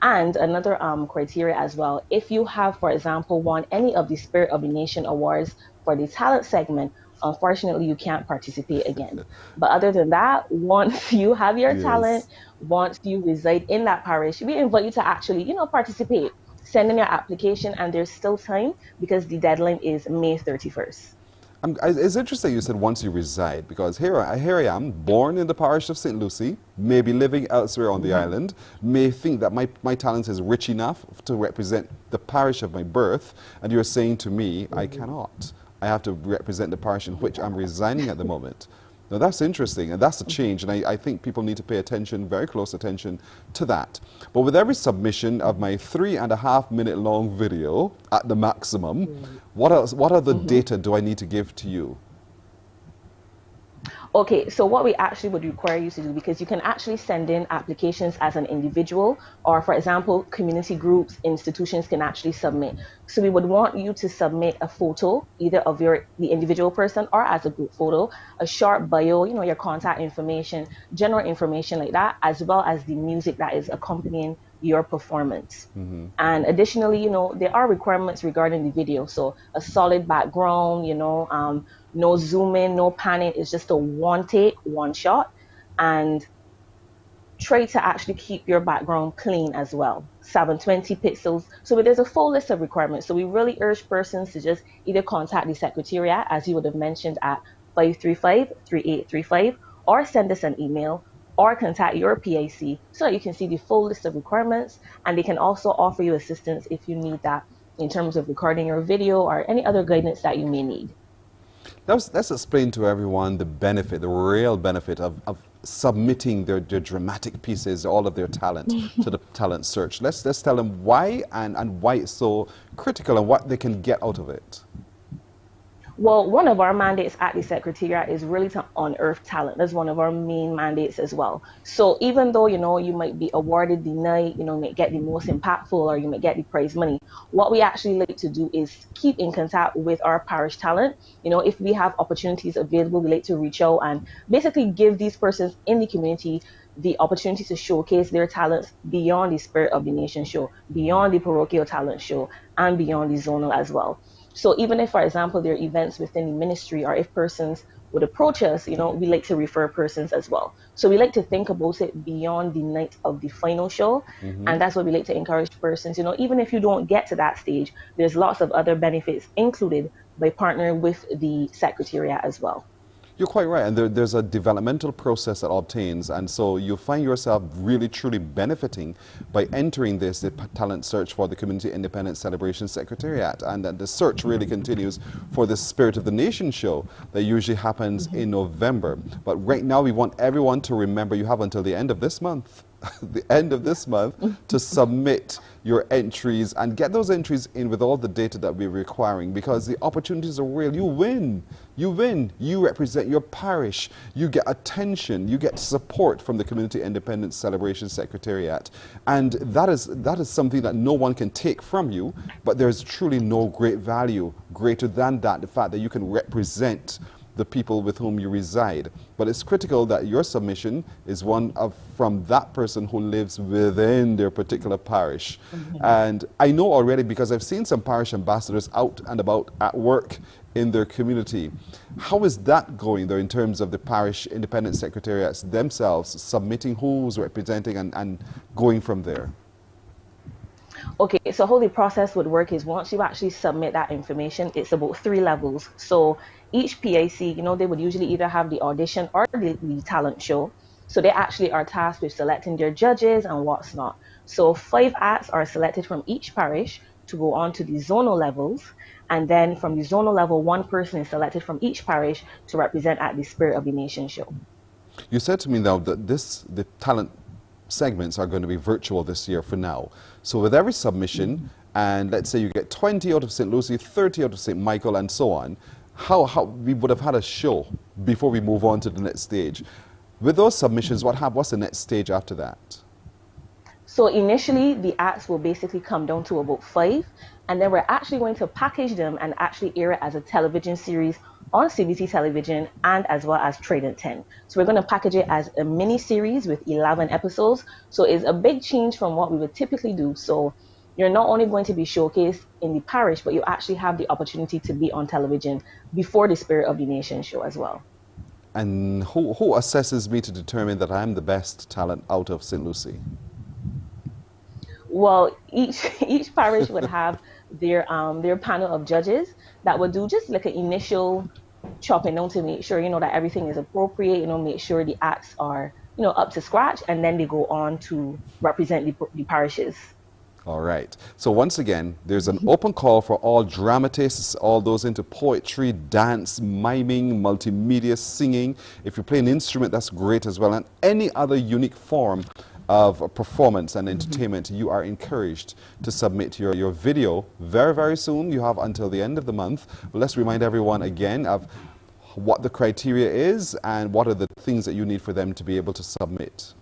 And another criteria as well, if you have, for example, won any of the Spirit of the Nation awards for the talent segment, unfortunately you can't participate again. But other than that, once you have your talent, once you reside in that parish, we invite you to actually, participate. Send in your application, and there's still time because the deadline is May 31st. It's interesting you said once you reside, because here I am, born in the parish of St. Lucie, maybe living elsewhere on the island, may think that my talent is rich enough to represent the parish of my birth, and you're saying to me, I cannot. I have to represent the parish in which I'm residing at the moment. Now that's interesting, and that's a change, and I think people need to pay attention, very close attention to that. But with every submission of my 3.5 minute long video at the maximum, what other data do I need to give to you? Okay, so what we actually would require you to do, because you can actually send in applications as an individual, or for example, community groups, institutions can actually submit. So we would want you to submit a photo, either of the individual person or as a group photo, a short bio, your contact information, general information like that, as well as the music that is accompanying your performance. And additionally, there are requirements regarding the video. So a solid background, no zoom in, no panning. It's just a one take, one shot. And try to actually keep your background clean as well. 720 pixels. So there's a full list of requirements. So we really urge persons to just either contact the Secretariat, as you would have mentioned, at 535-3835, or send us an email, or contact your PIC so that you can see the full list of requirements, and they can also offer you assistance if you need that in terms of recording your video or any other guidance that you may need. Let's explain to everyone the benefit, the real benefit of submitting their dramatic pieces, all of their talent to the talent search. Let's tell them why and why it's so critical and what they can get out of it. Well, one of our mandates at the Secretariat is really to unearth talent. That's one of our main mandates as well. So even though, you might be awarded the night, you may get the most impactful, or you may get the prize money, what we actually like to do is keep in contact with our parish talent. If we have opportunities available, we like to reach out and basically give these persons in the community the opportunity to showcase their talents beyond the Spirit of the Nation show, beyond the parochial talent show, and beyond the zonal as well. So even if, for example, there are events within the ministry, or if persons would approach us, we like to refer persons as well. So we like to think about it beyond the night of the final show. And that's what we like to encourage persons. Even if you don't get to that stage, there's lots of other benefits included by partnering with the Secretariat as well. You're quite right, and there's a developmental process that obtains, and so you find yourself really truly benefiting by entering the talent search for the Community Independence Celebration Secretariat, and the search really continues for the Spirit of the Nation show that usually happens in November. But right now we want everyone to remember you have until the end of this month, to submit your entries and get those entries in with all the data that we're requiring, because the opportunities are real. You win. You represent your parish. You get attention. You get support from the Community Independence Celebration Secretariat. And that is something that no one can take from you, but there's truly no great value greater than that, the fact that you can represent the people with whom you reside. But it's critical that your submission is from that person who lives within their particular parish. And I know already, because I've seen some parish ambassadors out and about at work in their community. How is that going, though, in terms of the parish independent secretariats themselves submitting who's representing and going from there? Okay, so how the process would work is once you actually submit that information, it's about 3 levels. So each PIC, they would usually either have the audition or the talent show. So they actually are tasked with selecting their judges and what's not. So 5 acts are selected from each parish to go on to the zonal levels. And then from the zonal level, 1 person is selected from each parish to represent at the Spirit of the Nation show. You said to me now that the talent segments are going to be virtual this year for now. So with every submission, and let's say you get 20 out of St. Lucie, 30 out of St. Michael, and so on, how we would have had a show before we move on to the next stage. With those submissions, what's the next stage after that? So initially, the acts will basically come down to about 5, and then we're actually going to package them and actually air it as a television series on CBC television and as well as Trident 10. So we're going to package it as a mini series with 11 episodes. So it's a big change from what we would typically do. So you're not only going to be showcased in the parish, but you actually have the opportunity to be on television before the Spirit of the Nation show as well. And who assesses me to determine that I'm the best talent out of St. Lucie? Well, each parish would have their panel of judges that would do just like an initial chopping down to make sure that everything is appropriate. Make sure the acts are up to scratch, and then they go on to represent the parishes. All right. So once again, there's an open call for all dramatists, all those into poetry, dance, miming, multimedia, singing. If you play an instrument, that's great as well. And any other unique form of performance and entertainment, you are encouraged to submit your video very, very soon. You have until the end of the month. But let's remind everyone again of what the criteria is and what are the things that you need for them to be able to submit.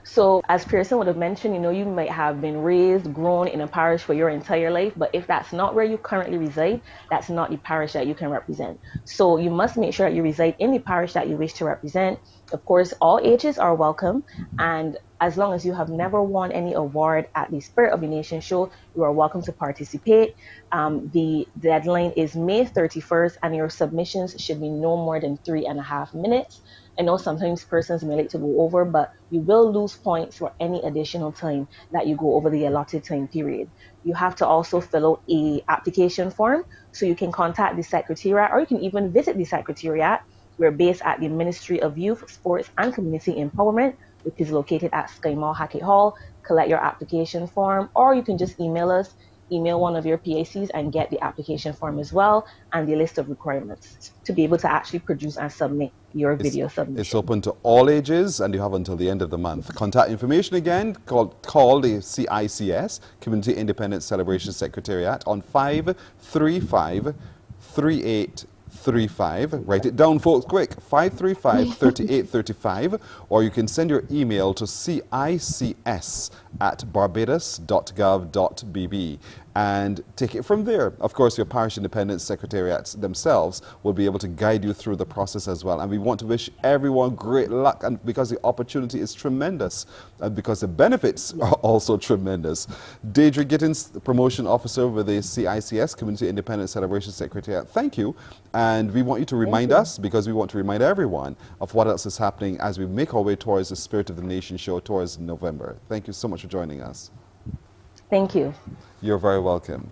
So as Pearson would have mentioned, you might have been raised, grown in a parish for your entire life, but if that's not where you currently reside, that's not the parish that you can represent. So you must make sure that you reside in the parish that you wish to represent. Of course, all ages are welcome, and as long as you have never won any award at the Spirit of the Nation show, you are welcome to participate. The deadline is May 31st, and your submissions should be no more than 3.5 minutes. I know sometimes persons may like to go over, but you will lose points for any additional time that you go over the allotted time period. You have to also fill out a application form, so you can contact the Secretariat, or you can even visit the Secretariat. We're based at the Ministry of Youth, Sports and Community Empowerment, which is located at Sky Mall, Hackett Hall. Collect your application form, or you can just email us. Email one of your PACs and get the application form as well, and the list of requirements to be able to actually produce and submit your video submission. It's open to all ages, and you have until the end of the month. Contact information again, call the CICS, Community Independence Celebration Secretariat, on 535-3835. Write it down, folks, quick, 535-3835, or you can send your email to cics@barbados.gov.bb and take it from there. Of course, your parish independence secretariats themselves will be able to guide you through the process as well. And we want to wish everyone great luck, and because the opportunity is tremendous and because the benefits are also tremendous. Deidre Gittins, the promotion officer with the CICS, Community Independence Celebration Secretariat, thank you. And we want you to remind us, because we want to remind everyone of what else is happening as we make our way towards the Spirit of the Nation show towards November. Thank you so much for joining us. Thank you. You're very welcome.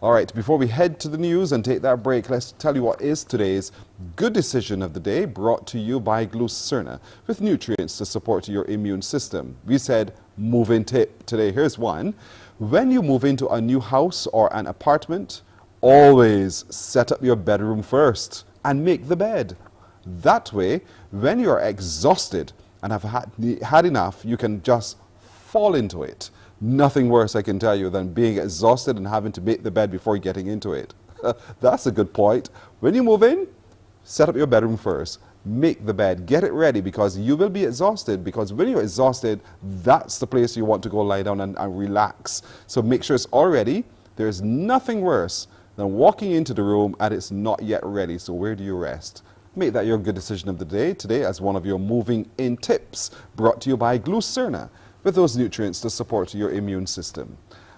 All right, before we head to the news and take that break, let's tell you what is today's good decision of the day, brought to you by Glucerna, with nutrients to support your immune system. We said move-in tip today. Here's one. When you move into a new house or an apartment, always set up your bedroom first and make the bed. That way, when you're exhausted and have had enough, you can just fall into it. Nothing worse, I can tell you, than being exhausted and having to make the bed before getting into it. That's a good point. When you move in, set up your bedroom first. Make the bed. Get it ready, because you will be exhausted, because when you're exhausted, that's the place you want to go lie down and relax. So make sure it's all ready. There's nothing worse than walking into the room and it's not yet ready. So where do you rest? Make that your good decision of the day today as one of your moving in tips, brought to you by Glucerna, with those nutrients to support your immune system.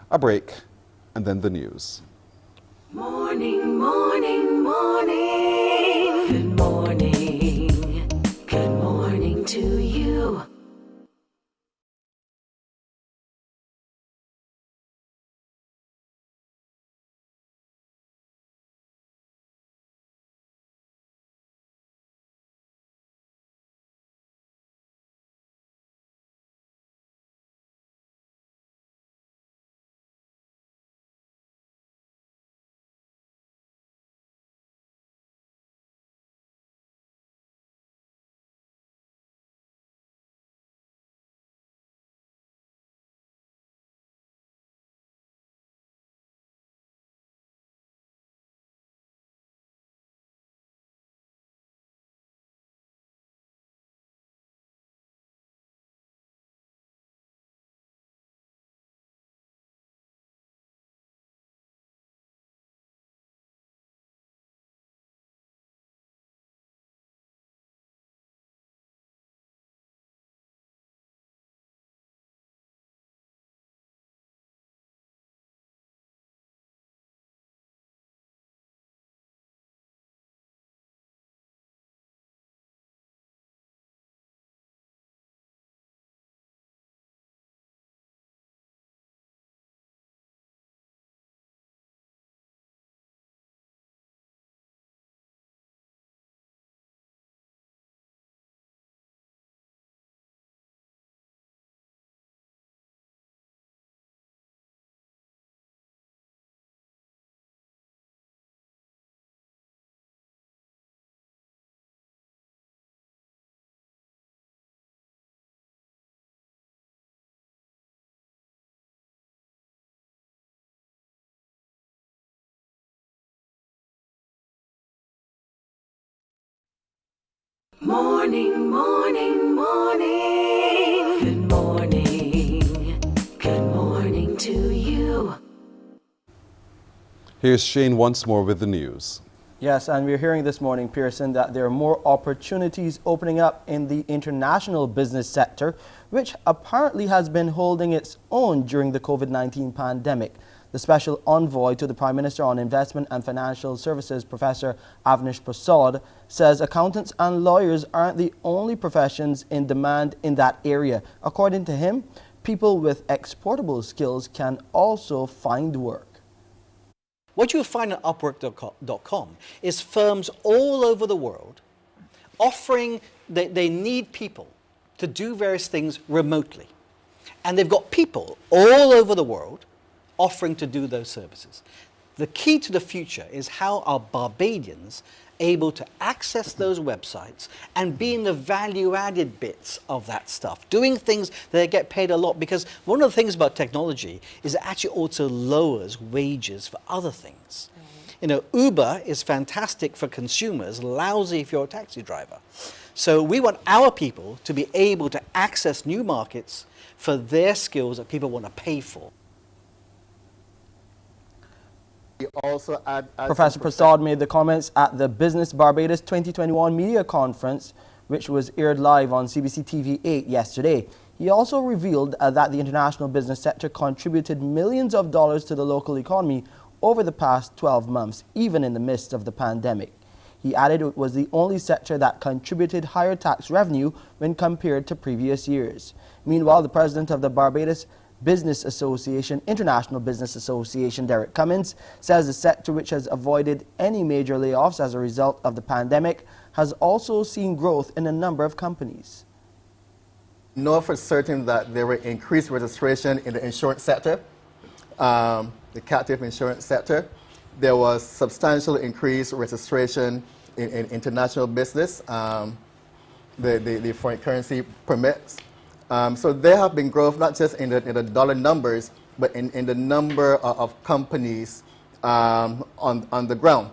A break, and then the news. Morning, morning, morning. Good morning. Good morning to you. Morning, morning, morning. Good morning. Good morning to you. Here's Shane once more with the news. Yes, and we're hearing this morning, Pearson, that there are more opportunities opening up in the international business sector, which apparently has been holding its own during the COVID-19 pandemic. The special envoy to the Prime Minister on Investment and Financial Services, Professor Avnish Prasad, says accountants and lawyers aren't the only professions in demand in that area. According to him, people with exportable skills can also find work. What you'll find at Upwork.com is firms all over the world offering that they need people to do various things remotely. And they've got people all over the world offering to do those services. The key to the future is how are Barbadians able to access those websites and be in the value-added bits of that stuff, doing things that they get paid a lot, because one of the things about technology is it actually also lowers wages for other things. You know, Uber is fantastic for consumers, lousy if you're a taxi driver. So we want our people to be able to access new markets for their skills that people want to pay for. Professor Prasad made the comments at the Business Barbados 2021 media conference, which was aired live on CBC TV 8 yesterday. He also revealed that the international business sector contributed millions of dollars to the local economy over the past 12 months, even in the midst of the pandemic. He added it was the only sector that contributed higher tax revenue when compared to previous years. Meanwhile, the president of the Barbados Business Association, International Business Association, Derek Cummins, says the sector, which has avoided any major layoffs as a result of the pandemic, has also seen growth in a number of companies. Know for certain that there were increased registration in the insurance sector, the captive insurance sector. There was substantial increased registration in international business, the foreign currency permits. So there have been growth not just in the dollar numbers, but in the number of companies on the ground.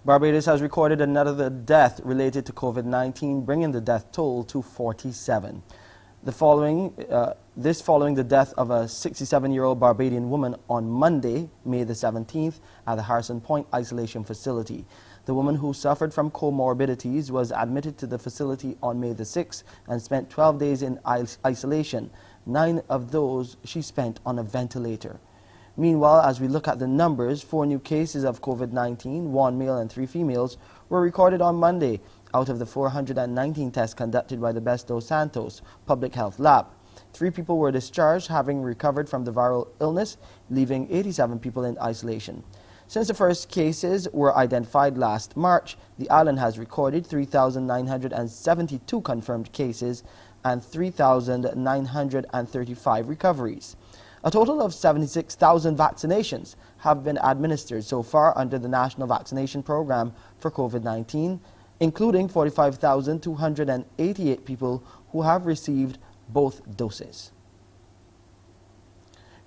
Barbados has recorded another death related to COVID-19, bringing the death toll to 47. This following the death of a 67-year-old Barbadian woman on Monday, May the 17th, at the Harrison Point Isolation Facility. The woman, who suffered from comorbidities, was admitted to the facility on May the 6th and spent 12 days in isolation. 9 of those she spent on a ventilator. Meanwhile, as we look at the numbers, 4 new cases of COVID-19, 1 male and 3 females, were recorded on Monday out of the 419 tests conducted by the Best dos Santos Public Health Lab. 3 people were discharged, having recovered from the viral illness, leaving 87 people in isolation. Since the first cases were identified last March, the island has recorded 3,972 confirmed cases and 3,935 recoveries. A total of 76,000 vaccinations have been administered so far under the National Vaccination Program for COVID-19, including 45,288 people who have received both doses.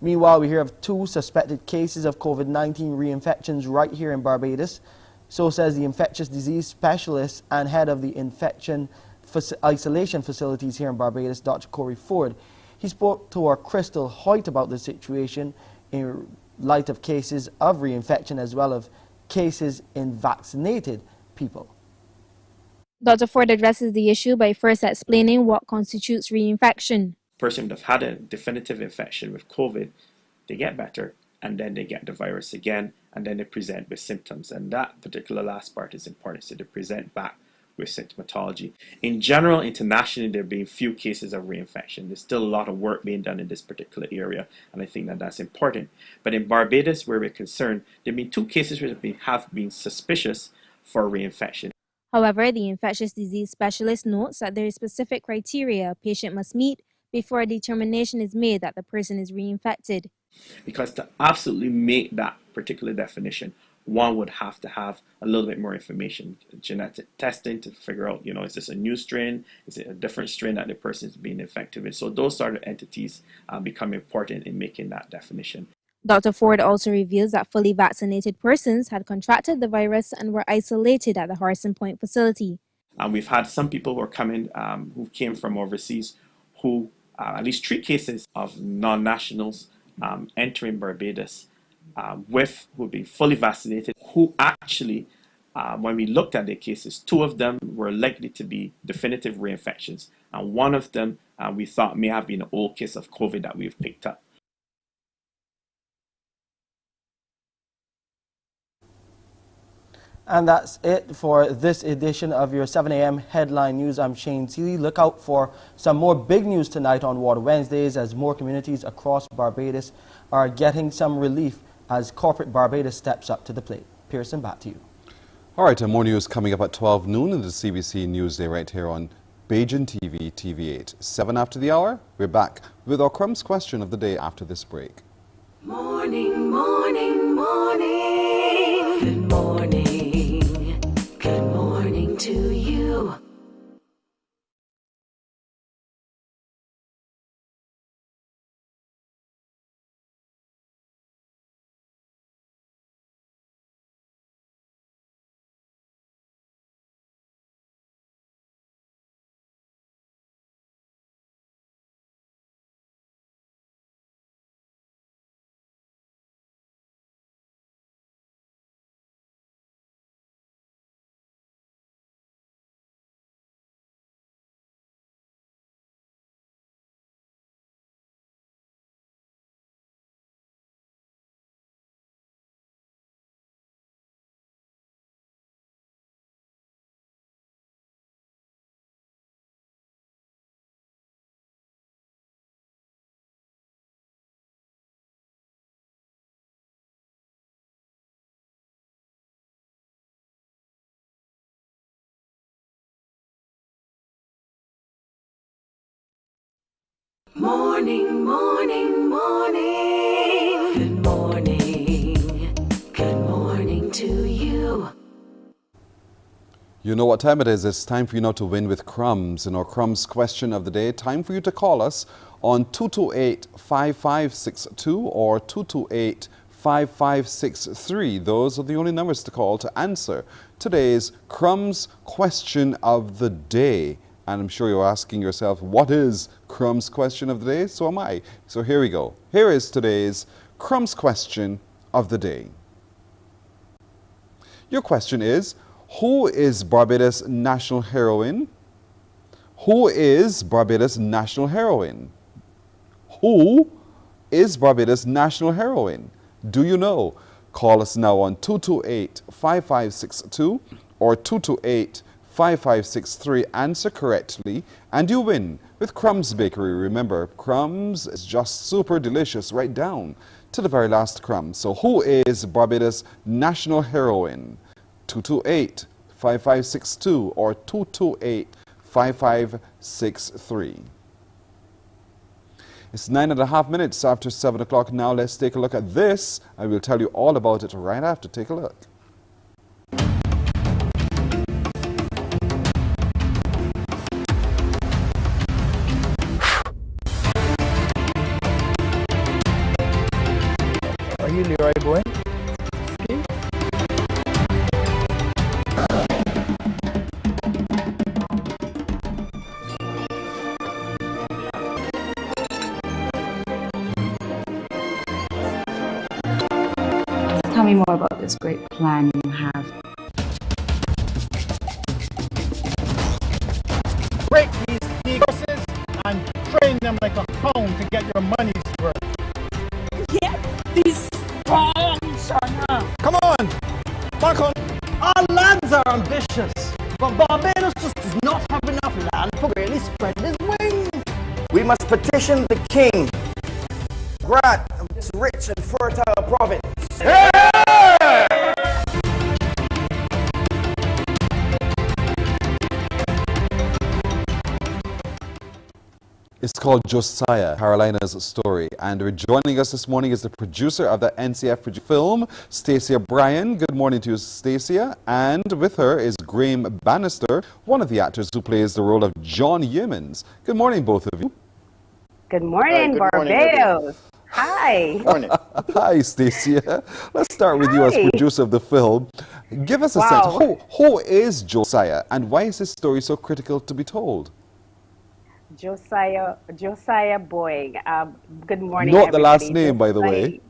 Meanwhile, we hear of 2 suspected cases of COVID-19 reinfections right here in Barbados. So says the infectious disease specialist and head of the infection isolation facilities here in Barbados, Dr. Corey Ford. He spoke to our Crystal Hoyt about the situation in light of cases of reinfection as well as cases in vaccinated people. Dr. Ford addresses the issue by first explaining what constitutes reinfection. Person that have had a definitive infection with COVID, they get better, and then they get the virus again, and then they present with symptoms. And that particular last part is important, so they present back with symptomatology. In general, internationally, there have been few cases of reinfection. There's still a lot of work being done in this particular area, and I think that that's important. But in Barbados, where we're concerned, there have been 2 cases which have been suspicious for reinfection. However, the infectious disease specialist notes that there is specific criteria a patient must meet before a determination is made that the person is reinfected. Because to absolutely make that particular definition, one would have to have a little bit more information, genetic testing to figure out, is this a new strain? Is it a different strain that the person is being infected with? So those sort of entities become important in making that definition. Dr. Ford also reveals that fully vaccinated persons had contracted the virus and were isolated at the Harrison Point facility. And we've had some people who are coming, who came from overseas, who at least 3 cases of non-nationals entering Barbados who've been fully vaccinated, who actually, when we looked at their cases, 2 of them were likely to be definitive reinfections, and 1 of them we thought may have been an old case of COVID that we've picked up. And that's it for this edition of your 7 a.m. Headline News. I'm Shane Seeley. Look out for some more big news tonight on Water Wednesdays as more communities across Barbados are getting some relief as corporate Barbados steps up to the plate. Pearson, back to you. All right, more news coming up at 12 noon in the CBC Newsday right here on Bajan TV, TV8. 7 after the hour, we're back with our Crumbs question of the day after this break. Morning, morning, morning. Good morning. Good morning to you. Morning, morning, morning. Good morning. Good morning to you. You know what time it is. It's time for you now to win with Crumbs. In our Crumbs question of the day, time for you to call us on 228-5562 or 228-5563. Those are the only numbers to call to answer today's Crumbs question of the day. And I'm sure you're asking yourself, what is Crumbs question of the day? So am I. So here we go. Here is today's Crumbs question of the day. Your question is, who is Barbados' national heroine? Who is Barbados' national heroine? Who is Barbados' national heroine? Do you know? Call us now on 228-5562 or 228-5563. Answer correctly and you win with Crumbs Bakery. Remember, Crumbs is just super delicious right down to the very last crumb. So who is Barbados' national heroine? 228-5562 or 228-5563. It's 9.5 minutes after 7 o'clock now. Let's take a look at this. I will tell you all about it right after. Take a look. Are you Leroy boy? Tell me more about this great plan you have. Break these negresses and train them like a hound to get your money's worth. Get this strong, son. Come on! Back on! Our lands are ambitious, but Barbados just does not have enough land to really spread his wings. We must petition the king, grant this rich and fertile province. Yeah! It's called Josiah, Carolina's story. And joining us this morning is the producer of the NCF film, Stacia Bryan. Good morning to you, Stacia. And with her is Graham Bannister, one of the actors who plays the role of John Yeamans. Good morning, both of you. Good morning, Good morning, Barbados. Hi. Morning. Hi, Stacia. Let's start with you as Hi. producer of the film. Give us a sense. Who is Josiah, and why is his story so critical to be told? Josiah Boying. Good morning, Note the last everybody. name, by the way.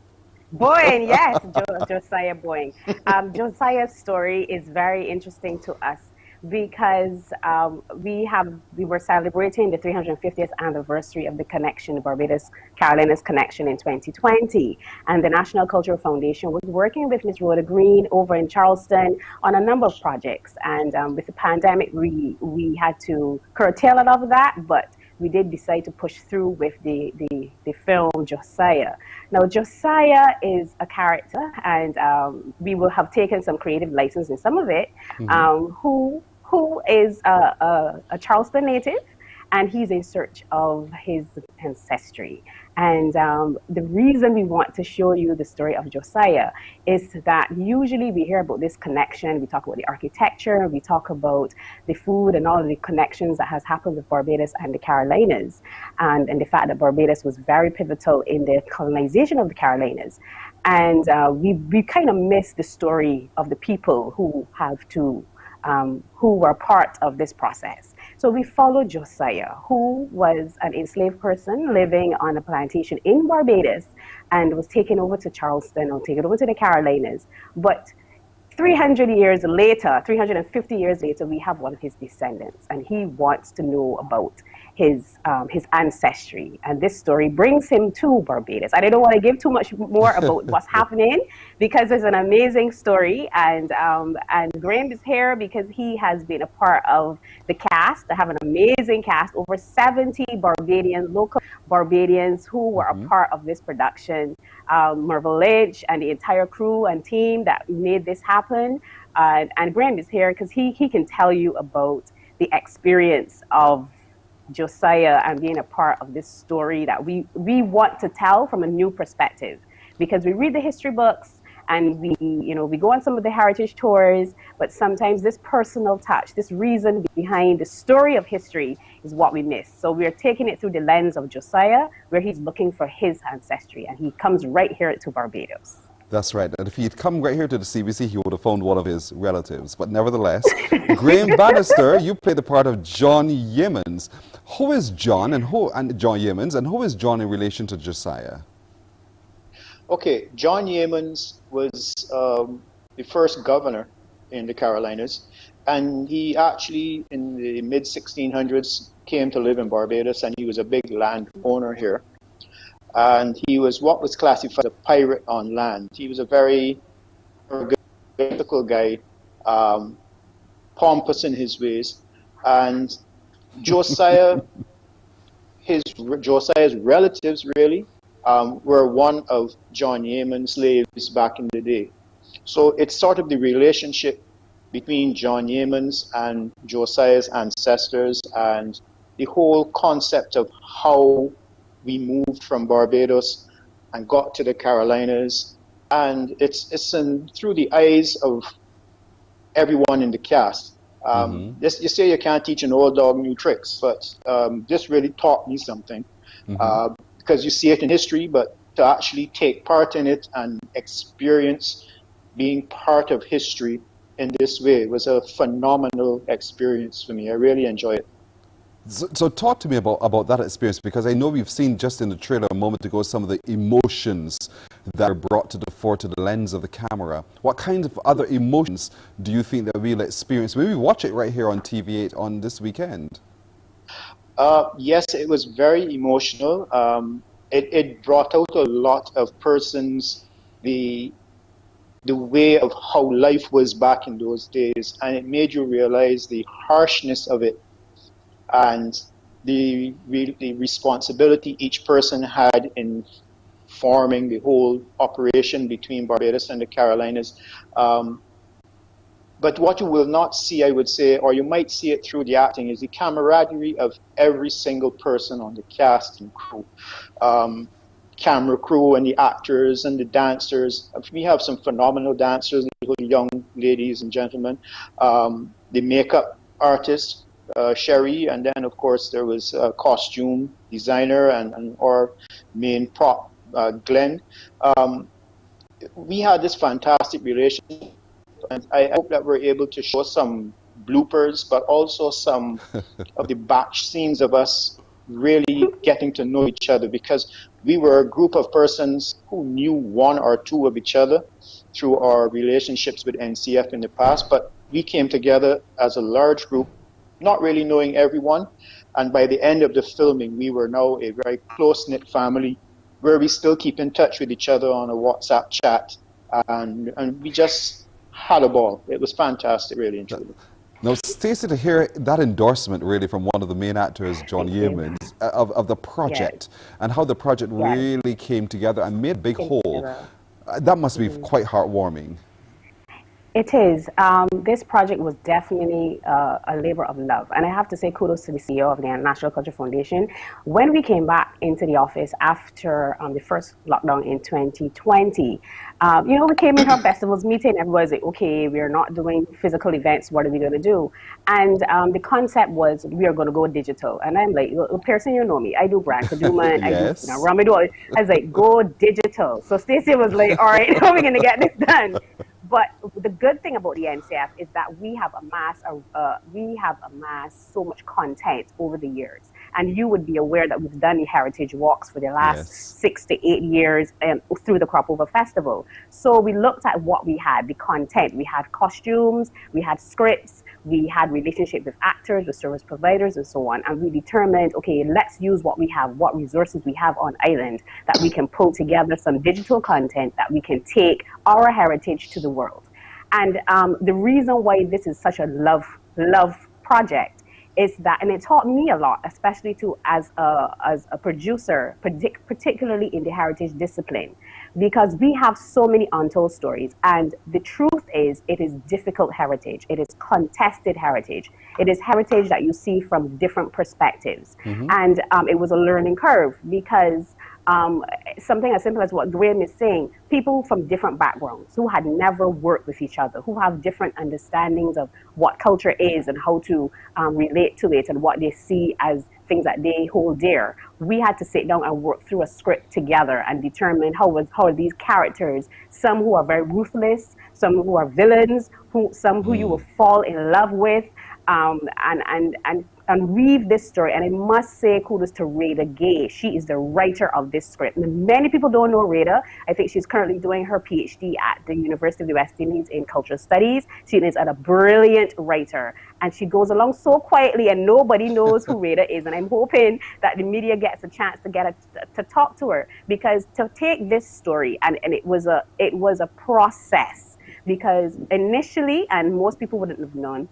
Boying, yes, Josiah Boying. Josiah's story is very interesting to us because we were celebrating the 350th anniversary of the connection, Barbados Carolinas connection in 2020, and the National Cultural Foundation was working with Ms. Rhoda Green over in Charleston on a number of projects. And with the pandemic, we had to curtail a lot of that, but we did decide to push through with the film Josiah. Now, Josiah is a character, and we will have taken some creative license in some of it, who is a Charleston native, and he's in search of his ancestry. And the reason we want to show you the story of Josiah is that usually we hear about this connection, we talk about the architecture, we talk about the food and all of the connections that has happened with Barbados and the Carolinas, and the fact that Barbados was very pivotal in the colonization of the Carolinas. And we kind of miss the story of the people who have to who were part of this process. So we followed Josiah, who was an enslaved person living on a plantation in Barbados and was taken over to Charleston or taken over to the Carolinas. But 300 years later, 350 years later, we have one of his descendants, and he wants to know about his ancestry. And this story brings him to Barbados. And I don't want to give too much more about what's happening because it's an amazing story. And Graham is here because he has been a part of the cast. I have an amazing cast, over 70 local Barbadians who were a part of this production. Mervyn Lynch and the entire crew and team that made this happen. And Graham is here because he can tell you about the experience of Josiah and being a part of this story that we want to tell from a new perspective, because we read the history books and we go on some of the heritage tours, but sometimes this personal touch, this reason behind the story of history is what we miss. So we're taking it through the lens of Josiah, where he's looking for his ancestry, and he comes right here to Barbados. That's right. And if he'd come right here to the CBC, he would have found one of his relatives. But nevertheless, Graham Bannister, you play the part of John Yeamans. Who is John John Yeamans, and who is John in relation to Josiah? Okay, John Yeamans was the first governor in the Carolinas, and he actually, in the mid-1600s, came to live in Barbados, and he was a big landowner here. And he was what was classified as a pirate on land. He was a very political guy, pompous in his ways. And Josiah's relatives really were one of John Yeaman's slaves back in the day. So it's sort of the relationship between John Yeaman's and Josiah's ancestors, and the whole concept of how we moved from Barbados and got to the Carolinas, and it's through the eyes of everyone in the cast. You say you can't teach an old dog new tricks, but this really taught me something, because you see it in history, but to actually take part in it and experience being part of history in this way was a phenomenal experience for me. I really enjoy it. So talk to me about that experience, because I know we've seen just in the trailer a moment ago some of the emotions that are brought to the fore to the lens of the camera. What kind of other emotions do you think that we'll experience when we watch it right here on TV8 on this weekend? Yes, it was very emotional. It brought out a lot of persons, the way of how life was back in those days, and it made you realize the harshness of it and the responsibility each person had in forming the whole operation between Barbados and the Carolinas. But what you will not see, I would say, or you might see it through the acting, is the camaraderie of every single person on the cast and crew. Camera crew and the actors and the dancers. We have some phenomenal dancers, young ladies and gentlemen. The makeup artist, Sherry, and then of course there was a costume designer and our main prop Glenn. We had this fantastic relationship, and I hope that we're able to show some bloopers, but also some of the back scenes of us really getting to know each other, because we were a group of persons who knew one or two of each other through our relationships with NCF in the past, but we came together as a large group, not really knowing everyone, and by the end of the filming, we were now a very close-knit family where we still keep in touch with each other on a WhatsApp chat, and we just had a ball. It was fantastic, really and truly. Now, Stacey, to hear that endorsement really from one of the main actors, John Yeamans, of the project, and how the project really came together and made a big whole, that must be quite heartwarming. It is. This project was definitely a labor of love. And I have to say kudos to the CEO of the National Culture Foundation. When we came back into the office after the first lockdown in 2020, we came in our festivals meeting, everybody's like, okay, we're not doing physical events, what are we going to do? And the concept was, we are going to go digital. And I'm like, Pearson, you know me, I do brand procurement, yes. I do, Rami do all. I was like, go digital. So Stacey was like, all right, how are we going to get this done? But the good thing about the NCF is that we have amassed so much content over the years. And you would be aware that we've done the heritage walks for the last 6 to 8 years through the Crop Over Festival. So we looked at what we had, the content. We had costumes, we had scripts, we had relationship with actors, with service providers, and so on. And we determined, okay, let's use what we have, what resources we have on island, that we can pull together some digital content that we can take our heritage to the world. And the reason why this is such a love project is that, and it taught me a lot, especially too as a producer, particularly in the heritage discipline, because we have so many untold stories. And the truth is, it is difficult heritage. It is contested heritage. It is heritage that you see from different perspectives. And it was a learning curve, because something as simple as what Graham is saying, people from different backgrounds who had never worked with each other, who have different understandings of what culture is and how to relate to it and what they see as things that they hold dear. We had to sit down and work through a script together and determine how are these characters, some who are very ruthless, some who are villains, some who you will fall in love with, and weave this story. And I must say kudos to Rada Gay. She is the writer of this script. And many people don't know Rada. I think she's currently doing her PhD at the University of the West Indies in Cultural Studies. She is a brilliant writer. And she goes along so quietly and nobody knows who Rada is. And I'm hoping that the media gets a chance to talk to her, because to take this story, and it was a process, because initially, and most people wouldn't have known,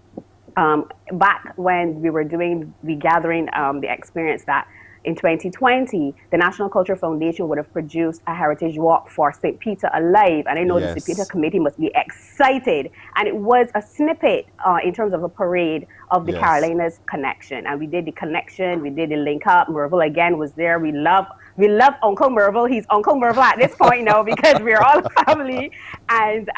back when we were doing the gathering, the experience that in 2020, the National Culture Foundation would have produced a heritage walk for St. Peter Alive. And I know the St. Peter committee must be excited. And it was a snippet in terms of a parade of the Carolinas connection. And we did the connection, we did the link up. Merville again was there. We love Uncle Merville. He's Uncle Merville at this point now, because we're all family. And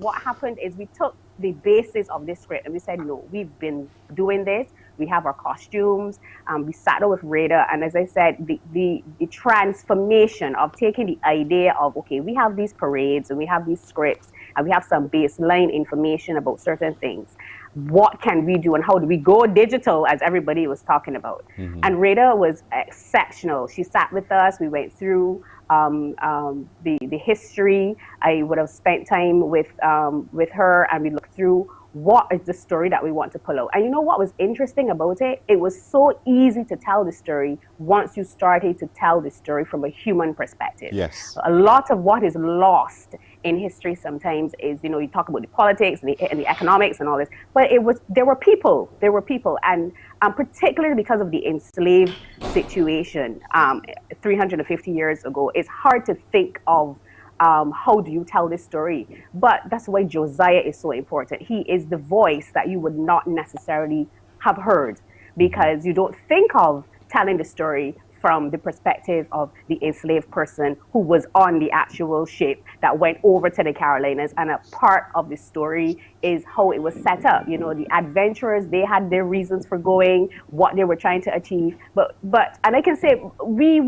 what happened is we took the basis of this script and we said, no, we've been doing this. We have our costumes. We sat down with Rada, and as I said, the transformation of taking the idea of, okay, we have these parades and we have these scripts and we have some baseline information about certain things. What can we do and how do we go digital, as everybody was talking about? And Rada was exceptional. She sat with us. We went through the history. I would have spent time with her, and we looked through what is the story that we want to pull out. And you know what was interesting about it? It was so easy to tell the story once you started to tell the story from a human perspective. Yes. A lot of what is lost in history sometimes is, you talk about the politics and the economics and all this, but there were people, and particularly because of the enslaved situation 350 years ago, it's hard to think of how do you tell this story? But that's why Josiah is so important. He is the voice that you would not necessarily have heard, because you don't think of telling the story from the perspective of the enslaved person who was on the actual ship that went over to the Carolinas. And a part of the story is how it was set up. The adventurers, they had their reasons for going, what they were trying to achieve. But and I can say, we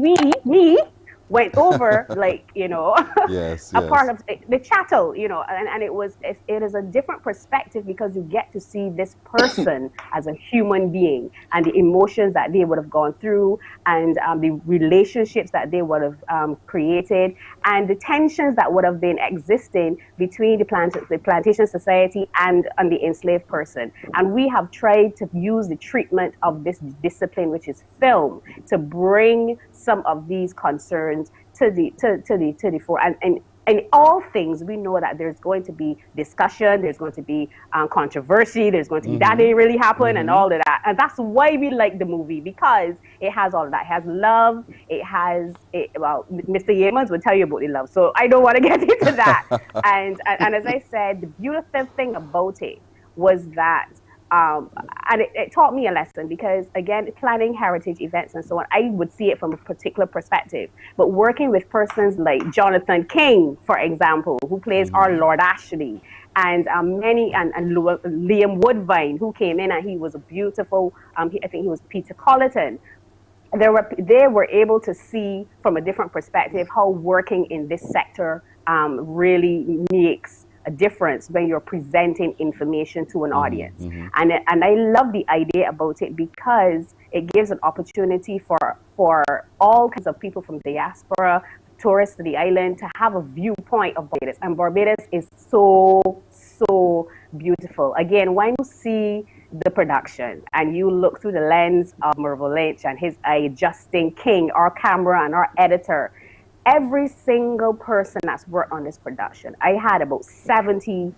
went over, like, you know, yes, a part of the chattel, you know, and it is a different perspective because you get to see this person as a human being and the emotions that they would have gone through and the relationships that they would have created and the tensions that would have been existing between the plantation society and the enslaved person. And we have tried to use the treatment of this discipline, which is film, to bring some of these concerns to the fore. And in all things, we know that there's going to be discussion, there's going to be controversy, there's going to be that didn't really happen and all of that. And that's why we like the movie, because it has all of that. It has love, well, Mr. Yeamans would tell you about the love, so I don't want to get into that. and as I said, the beautiful thing about it was that and it taught me a lesson because, again, planning heritage events and so on, I would see it from a particular perspective. But working with persons like Jonathan King, for example, who plays our Lord Ashley, and Liam Woodvine, who came in and he was a beautiful, I think he was Peter Colleton. They were able to see from a different perspective how working in this sector really makes a difference when you're presenting information to an audience. And I love the idea about it because it gives an opportunity for all kinds of people from diaspora, tourists to the island, to have a viewpoint of Barbados. And Barbados is so, so beautiful. Again, when you see the production and you look through the lens of Mervyn Lynch and his eye, Justin King, our camera and our editor, every single person that's worked on this production. I had about 70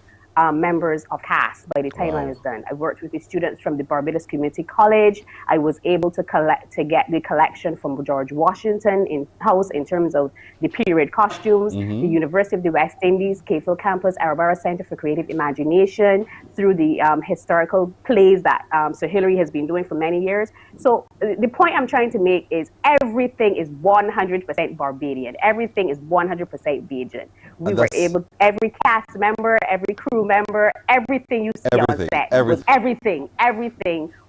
members of cast by the time I was done. I worked with the students from the Barbados Community College. I was able to get the collection from George Washington in-house in terms of the period costumes, the University of the West Indies, Cafil Campus, Arabara Center for Creative Imagination, through the historical plays that Sir Hilary has been doing for many years. So the point I'm trying to make is everything is 100% Barbadian. Everything is 100% Bajan. We were able, every cast member, every crew member, everything you see on set, everything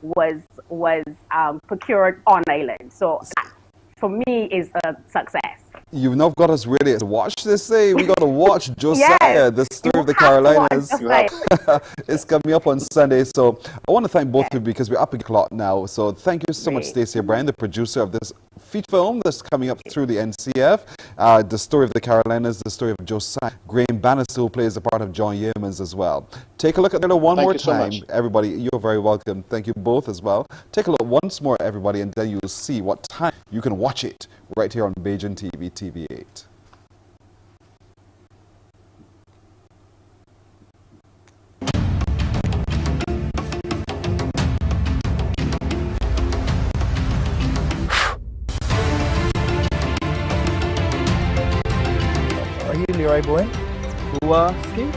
was procured on island. So that, for me, is a success. You've now got us ready to watch this. We got to watch Josiah, the story of the Carolinas. It's coming up on Sunday. So I want to thank both of you because we're up a clock now. So thank you so much, Stacey O'Brien, the producer of this feature film that's coming up through the NCF. The story of the Carolinas, the story of Josiah. Graham Bannister, who plays the part of John Yeamans as well. Take a look at it one more time. Everybody, you're very welcome. Thank you both as well. Take a look once more, everybody, and then you'll see what time you can watch it right here on Bajan TV, TV8. Are you Leroy Bowen? Who ski?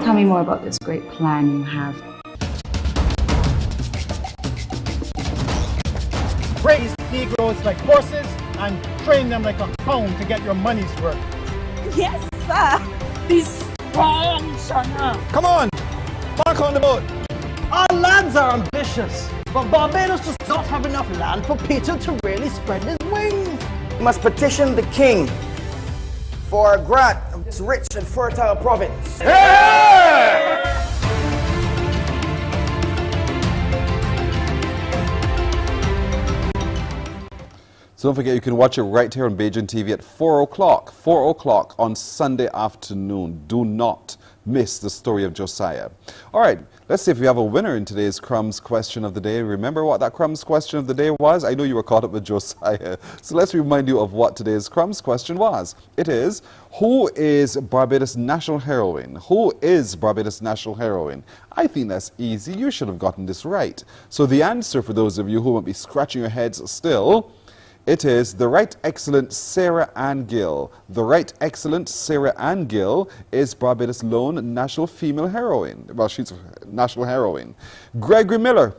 Tell me more about this great plan you have. Raise Negroes like horses and train them like a hound to get your money's worth. Yes, sir. This strong, son. Come on, mark on the boat. Our lands are ambitious, but Barbados does not have enough land for Peter to really spread his wings. We must petition the king for a grant of this rich and fertile province. So don't forget, you can watch it right here on Bajan TV at 4 o'clock. 4 o'clock on Sunday afternoon. Do not miss the story of Josiah. All right, let's see if we have a winner in today's Crumbs question of the day. Remember what that Crumbs question of the day was? I know you were caught up with Josiah. So let's remind you of what today's Crumbs question was. It is, who is Barbados' national heroine? Who is Barbados' national heroine? I think that's easy. You should have gotten this right. So the answer, for those of you who might be scratching your heads still, it is the Right Excellent Sarah Ann Gill. The Right Excellent Sarah Ann Gill is Barbados' lone national female heroine. Well, she's a national heroine. Gregory Miller,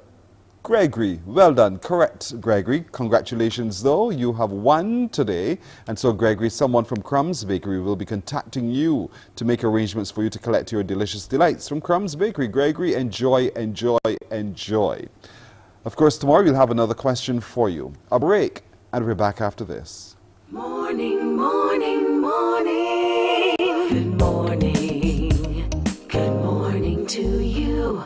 Gregory, well done. Correct, Gregory. Congratulations, though. You have won today. And so, Gregory, someone from Crumbs Bakery will be contacting you to make arrangements for you to collect your delicious delights from Crumbs Bakery. Gregory, enjoy, enjoy, enjoy. Of course, tomorrow we'll have another question for you. A break, and we're back after this. Morning, morning, morning. Good morning. Good morning to you.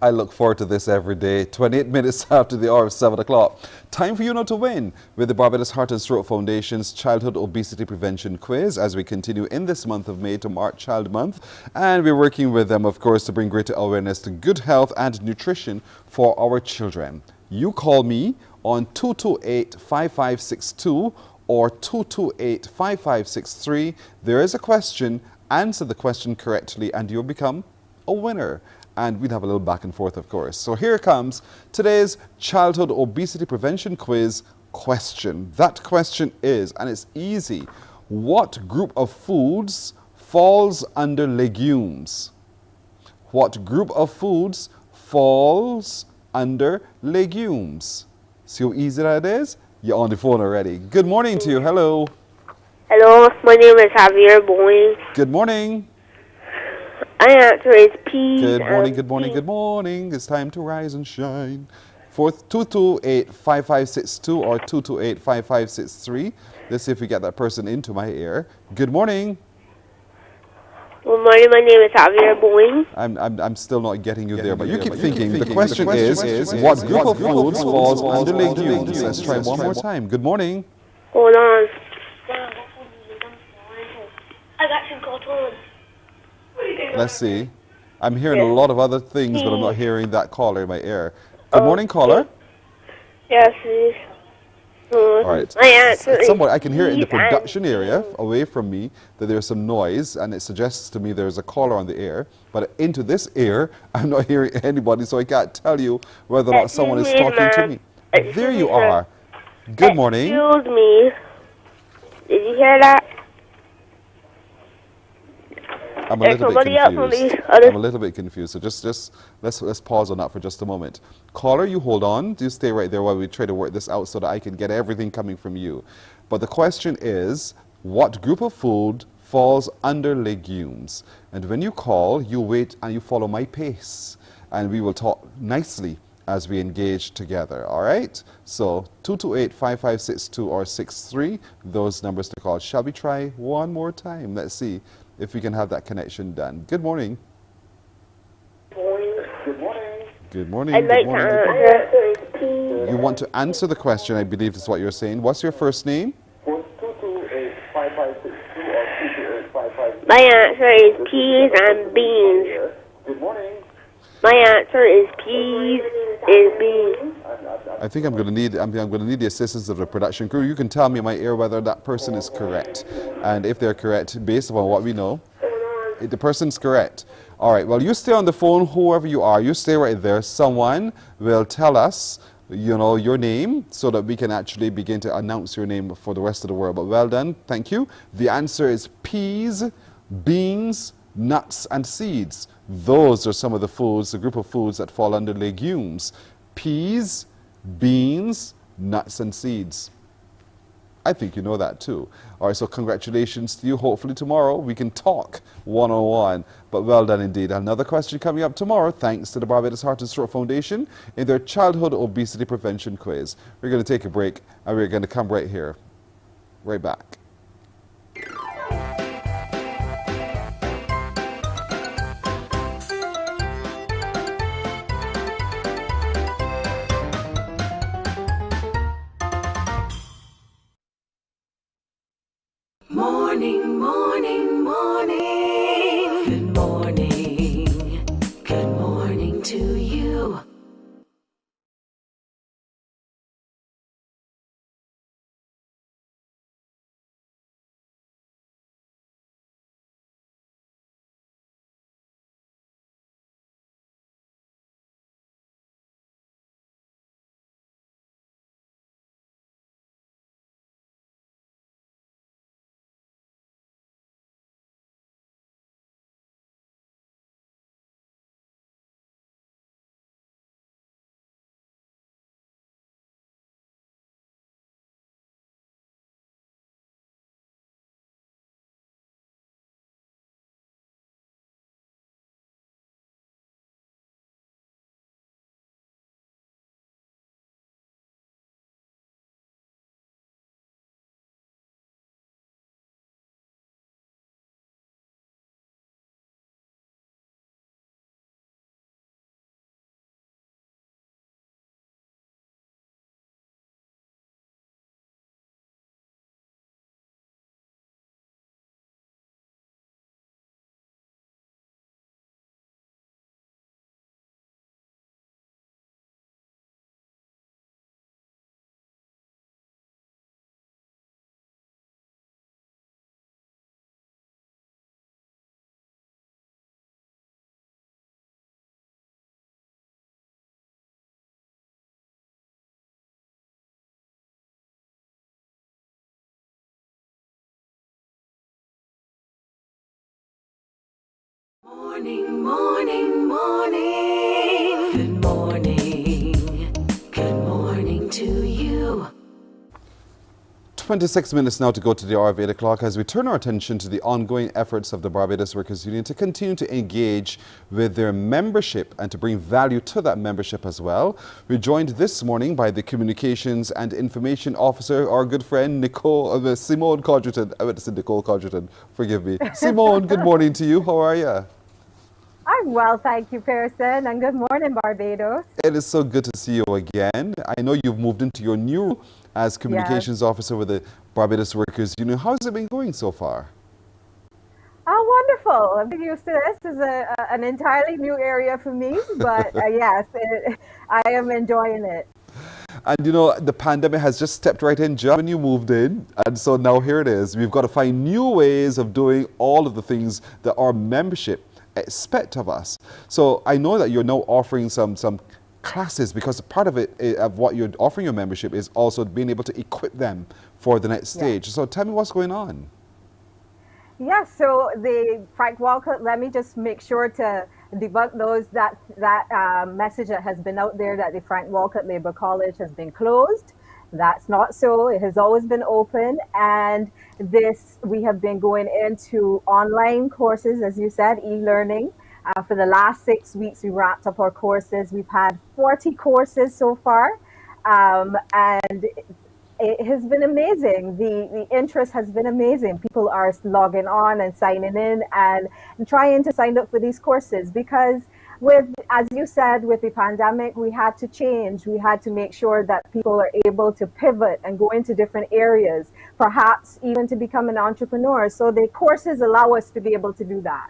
I look forward to this every day. 28 minutes after the hour of 7 o'clock. Time for you now to win with the Barbados Heart and Stroke Foundation's Childhood Obesity Prevention Quiz as we continue in this month of May to mark Child Month. And we're working with them, of course, to bring greater awareness to good health and nutrition for our children. You call me on 228-5562 or 228-5563. There is a question. Answer the question correctly and you'll become a winner. And we'd have a little back and forth, of course. So here comes today's Childhood Obesity Prevention Quiz question. That question is, and it's easy, what group of foods falls under legumes? What group of foods falls under legumes? See how easy that is? You're on the phone already. Good morning to you. Hello. Hello, my name is Javier Boying. Good morning. I answer is peas. Good morning, good morning, good morning. It's time to rise and shine. 228-5562 or 228-5563. Let's see if we get that person into my ear. Good morning. Good morning, my name is Javier Boying. I'm still not getting you there, but you keep thinking. The question is, what group of foods falls under legumes? Let's try one more time. Good morning. Hold on. I got some cotton. Let's see. I'm hearing a lot of other things, but I'm not hearing that caller in my ear. Good morning, caller. Yes, please. All right. Somewhere I can hear it in the production area away from me that there's some noise, and it suggests to me there's a caller on the air. But into this ear, I'm not hearing anybody, so I can't tell you whether or not someone is talking to me. There you are. Good morning. Excuse me. Did you hear that? I'm a little bit confused. I'm a little bit confused. So just let's pause on that for just a moment. Caller, you hold on. You stay right there while we try to work this out so that I can get everything coming from you. But the question is, what group of food falls under legumes? And when you call, you wait and you follow my pace. And we will talk nicely as we engage together, all right? So 228-5562 or 63, those numbers to call. Shall we try one more time? Let's see if we can have that connection done. Good morning. Good morning. Good morning. I'd like to answer. You want to answer the question, I believe is what you're saying. What's your first name? My answer is peas and beans. Good morning. My answer is peas and beans. I think I'm going to need the assistance of the production crew. You can tell me in my ear whether that person is correct, and if they're correct, based upon what we know, if the person's correct. All right. Well, you stay on the phone, whoever you are. You stay right there. Someone will tell us, you know, your name, so that we can actually begin to announce your name for the rest of the world. But well done. Thank you. The answer is peas, beans, nuts, and seeds. Those are some of the foods, the group of foods that fall under legumes. Peas, beans, nuts, and seeds. I think you know that too. All right, so congratulations to you. Hopefully tomorrow we can talk one-on-one. But well done indeed. Another question coming up tomorrow, thanks to the Barbados Heart and Stroke Foundation in their Childhood Obesity Prevention Quiz. We're going to take a break, and we're going to come right here, right back. Morning, morning, morning. Good morning. Good morning to you. Morning, morning, morning. Good morning. Good morning to you. 26 minutes now to go to the hour of 8 o'clock as we turn our attention to the ongoing efforts of the Barbados Workers Union to continue to engage with their membership and to bring value to that membership as well. We're joined this morning by the Communications and Information Officer, our good friend Simone Codgerton. I went to say Nicole Codgerton, forgive me. Simone, good morning to you. How are you? I'm well, thank you, Pearson, and good morning, Barbados. It is so good to see you again. I know you've moved into your new role as Communications Officer with the Barbados Workers Union. How's it been going so far? Oh, wonderful. I'm getting used to this. This is an entirely new area for me, but yes, I am enjoying it. And you know, the pandemic has just stepped right in just when you moved in, and so now here it is. We've got to find new ways of doing all of the things that our membership expect of us. So I know that you're now offering some classes, because part of it, of what you're offering your membership, is also being able to equip them for the next stage. So tell me what's going on. Yes, so the Frank Walcott, let me just make sure to debunk that message that has been out there that the Frank Walcott Labour College has been closed. That's not so. It has always been open, and we have been going into online courses, as you said, e-learning. For the last 6 weeks, we wrapped up our courses. We've had 40 courses so far, and it has been amazing. The interest has been amazing. People are logging on and signing in and trying to sign up for these courses, because with as you said, with the pandemic, we had to change. We had to make sure that people are able to pivot and go into different areas, perhaps even to become an entrepreneur. So the courses allow us to be able to do that.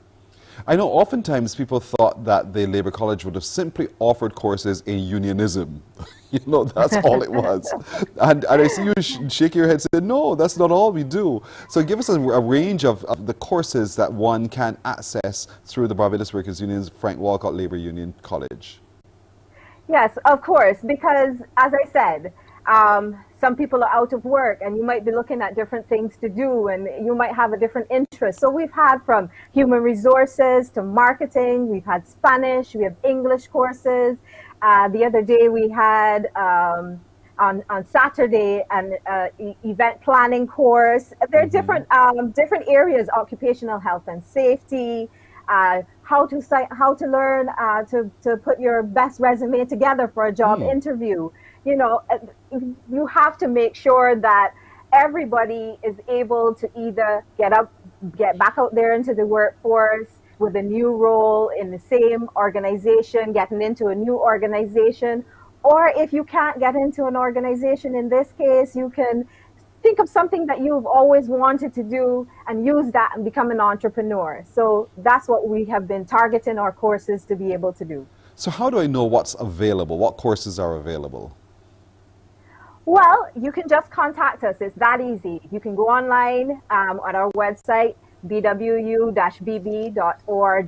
I know oftentimes people thought that the Labour College would have simply offered courses in unionism. You know, that's all it was. And I see you shake your head and say, no, that's not all we do. So give us a range of the courses that one can access through the Barbados Workers Union's Frank Walcott Labour Union College. Yes, of course, because as I said, some people are out of work and you might be looking at different things to do and you might have a different interest. So we've had from human resources to marketing, we've had Spanish, we have English courses. The other day we had on Saturday an event planning course. There are different areas: occupational health and safety, how to learn to put your best resume together for a job interview. You know, you have to make sure that everybody is able to either get back out there into the workforce with a new role in the same organization, getting into a new organization, or if you can't get into an organization, in this case, you can think of something that you've always wanted to do and use that and become an entrepreneur. So that's what we have been targeting our courses to be able to do. So how do I know what's available? What courses are available? Well, you can just contact us. It's that easy. You can go online on our website, bwu-bb.org,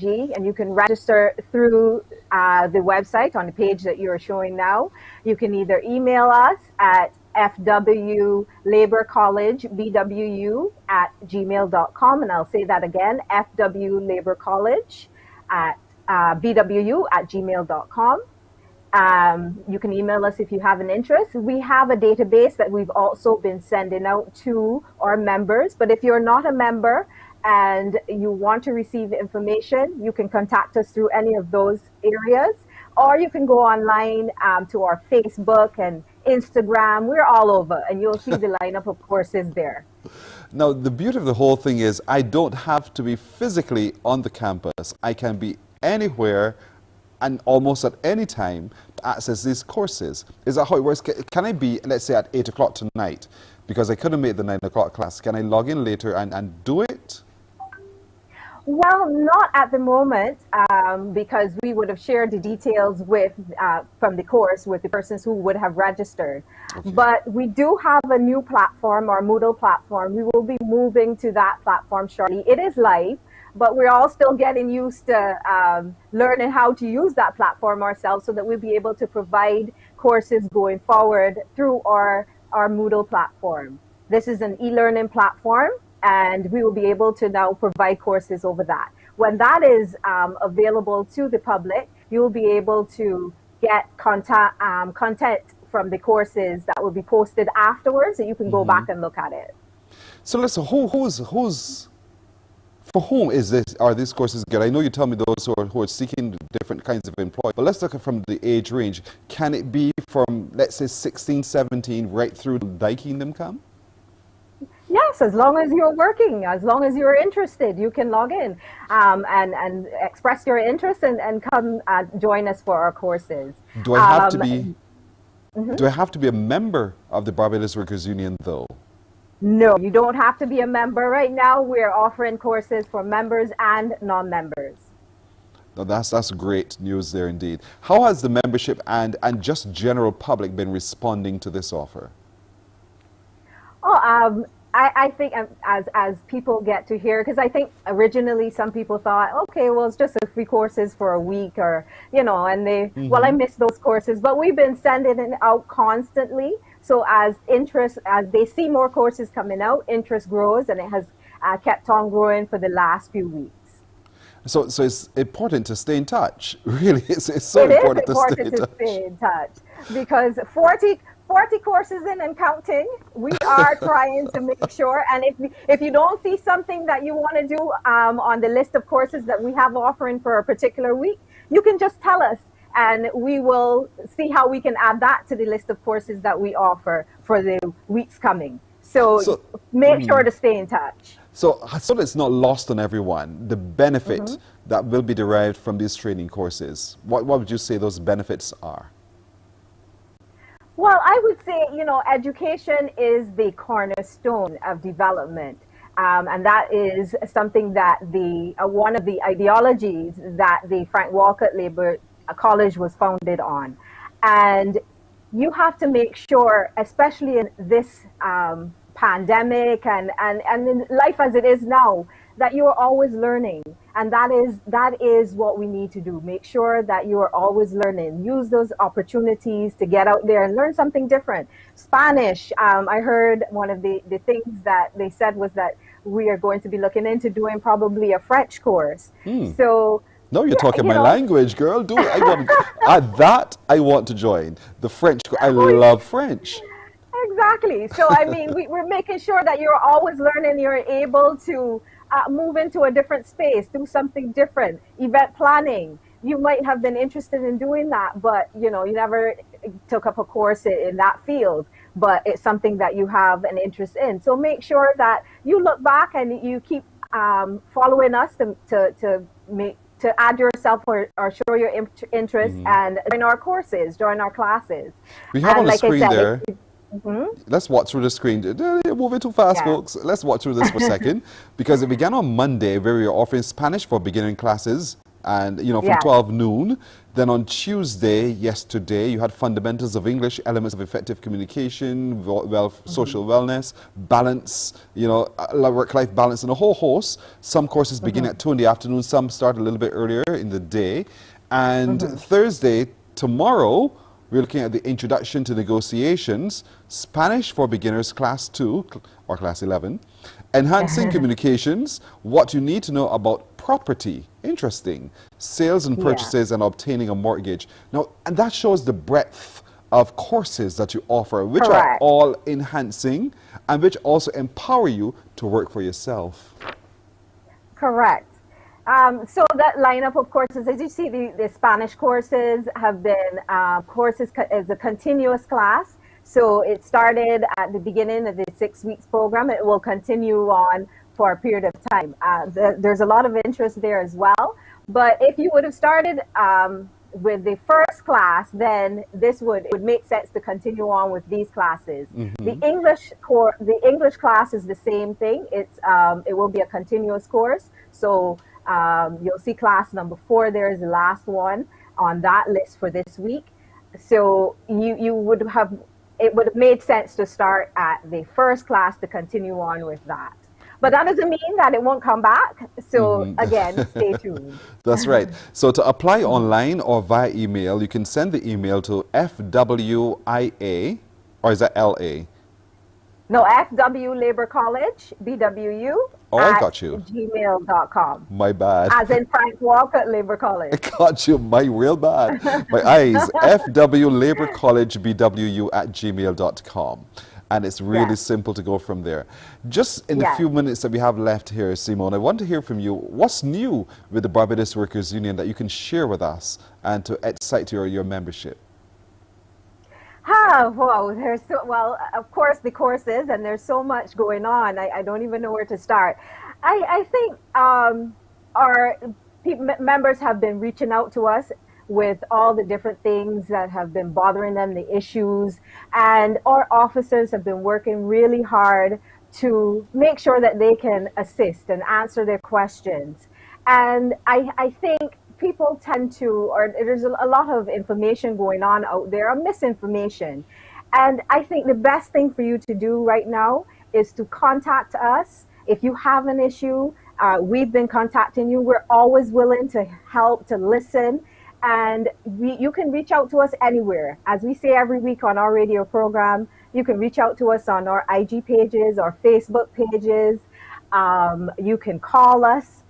and you can register through the website on the page that you're showing now. You can either email us at fwlaborcollegebwu@gmail.com, and I'll say that again, fwlaborcollege@bwu@gmail.com. You can email us if you have an interest. We have a database that we've also been sending out to our members, but if you're not a member and you want to receive information, you can contact us through any of those areas, or you can go online to our Facebook and Instagram. We're all over, and you'll see the lineup of courses there. Now, the beauty of the whole thing is I don't have to be physically on the campus. I can be anywhere and almost at any time to access these courses. Is that how it works? Can I be, let's say, at 8 o'clock tonight, because I couldn't make the 9 o'clock class? Can I log in later and do it? Well, not at the moment, because we would have shared the details with from the course with the persons who would have registered. Okay. But we do have a new platform, our Moodle platform. We will be moving to that platform shortly. It is live, but we're all still getting used to learning how to use that platform ourselves so that we'll be able to provide courses going forward through our Moodle platform. This is an e-learning platform, and we will be able to now provide courses over that. When that is available to the public, you will be able to get content from the courses that will be posted afterwards, so you can go back and look at it. So listen, for whom are these courses good? I know you tell me those who are seeking different kinds of employment, but let's look at from the age range. Can it be from, let's say, 16, 17, right through to Die Kingdom Come? Yes, as long as you're working, as long as you're interested, you can log in and express your interest and come join us for our courses. Do I have to be? Do I have to be a member of the Barbados Workers Union, though? No, you don't have to be a member. Right now, we're offering courses for members and non-members. No, that's great news there indeed. How has the membership and just general public been responding to this offer? Oh, I think as people get to hear, because I think originally some people thought, okay, well, it's just a free courses for a week, or, you know, and they, well, I missed those courses, but we've been sending it out constantly. So as they see more courses coming out, interest grows, and it has kept on growing for the last few weeks. So it's important to stay in touch. Really, it's so important to stay in touch. Because 40 courses in and counting, we are trying to make sure. And if you don't see something that you want to do on the list of courses that we have offering for a particular week, you can just tell us, and we will see how we can add that to the list of courses that we offer for the weeks coming. So make sure to stay in touch. So that it's not lost on everyone, the benefit that will be derived from these training courses, what would you say those benefits are? Well, I would say, you know, education is the cornerstone of development. And that is something that one of the ideologies that the Frank Walcott Labour College was founded on. And you have to make sure, especially in this pandemic and in life as it is now, that you are always learning. And that is what we need to do. Make sure that you are always learning. Use those opportunities to get out there and learn something different. Spanish, I heard one of the things that they said was that we are going to be looking into doing probably a French course. So no, you're talking my language, girl. Do it. I want to join the French. I love French. Exactly. So I mean, we're making sure that you're always learning. You're able to move into a different space, do something different. Event planning. You might have been interested in doing that, but you know, you never took up a course in that field. But it's something that you have an interest in. So make sure that you look back and you keep following us to add yourself or show your interest and join our courses, join our classes. We have on the screen there. Let's watch through the screen. You're moving too fast, folks. Let's watch through this for a second, because it began on Monday, where we were offering Spanish for beginning classes, and you know, from 12 noon. Then on Tuesday, yesterday, you had fundamentals of English, elements of effective communication, social wellness, balance, you know, work-life balance, and a whole host. Some courses begin at 2 in the afternoon. Some start a little bit earlier in the day. And Thursday, tomorrow, we're looking at the introduction to negotiations, Spanish for beginners, class 2 or class 11, enhancing communications, what you need to know about property, interesting, sales and purchases and obtaining a mortgage. Now, and that shows the breadth of courses that you offer, which are all enhancing and which also empower you to work for yourself. Correct. So that lineup of courses, as you see, the Spanish courses have been courses as a continuous class. So it started at the beginning of the 6 weeks program. It will continue on for a period of time. There's a lot of interest there as well. But if you would have started with the first class, then it would make sense to continue on with these classes. The English class is the same thing. It will be a continuous course. So you'll see class number 4 there is the last one on that list for this week. So it would have made sense to start at the first class to continue on with that. But that doesn't mean that it won't come back. So again, stay tuned. That's right. So to apply online or via email, you can send the email to FWIA, or is that LA? No, FW Labour College, BWU. Oh, I got you. gmail.com. My bad. As in Frank Walcott Labour College. I got you. My real bad. My eyes. FW Labour College, BWU @gmail.com. And it's really simple to go from there. Just in the few minutes that we have left here, Simone, I want to hear from you. What's new with the Barbados Workers Union that you can share with us and to excite your membership? Well, of course, the courses, and there's so much going on. I don't even know where to start. I think our members have been reaching out to us with all the different things that have been bothering them, the issues, and our officers have been working really hard to make sure that they can assist and answer their questions. And I think people tend to, or there's a lot of information going on out there, or misinformation. And I think the best thing for you to do right now is to contact us. If you have an issue, we've been contacting you. We're always willing to help, to listen. And you can reach out to us anywhere. As we say every week on our radio program, you can reach out to us on our IG pages or Facebook pages. You can call us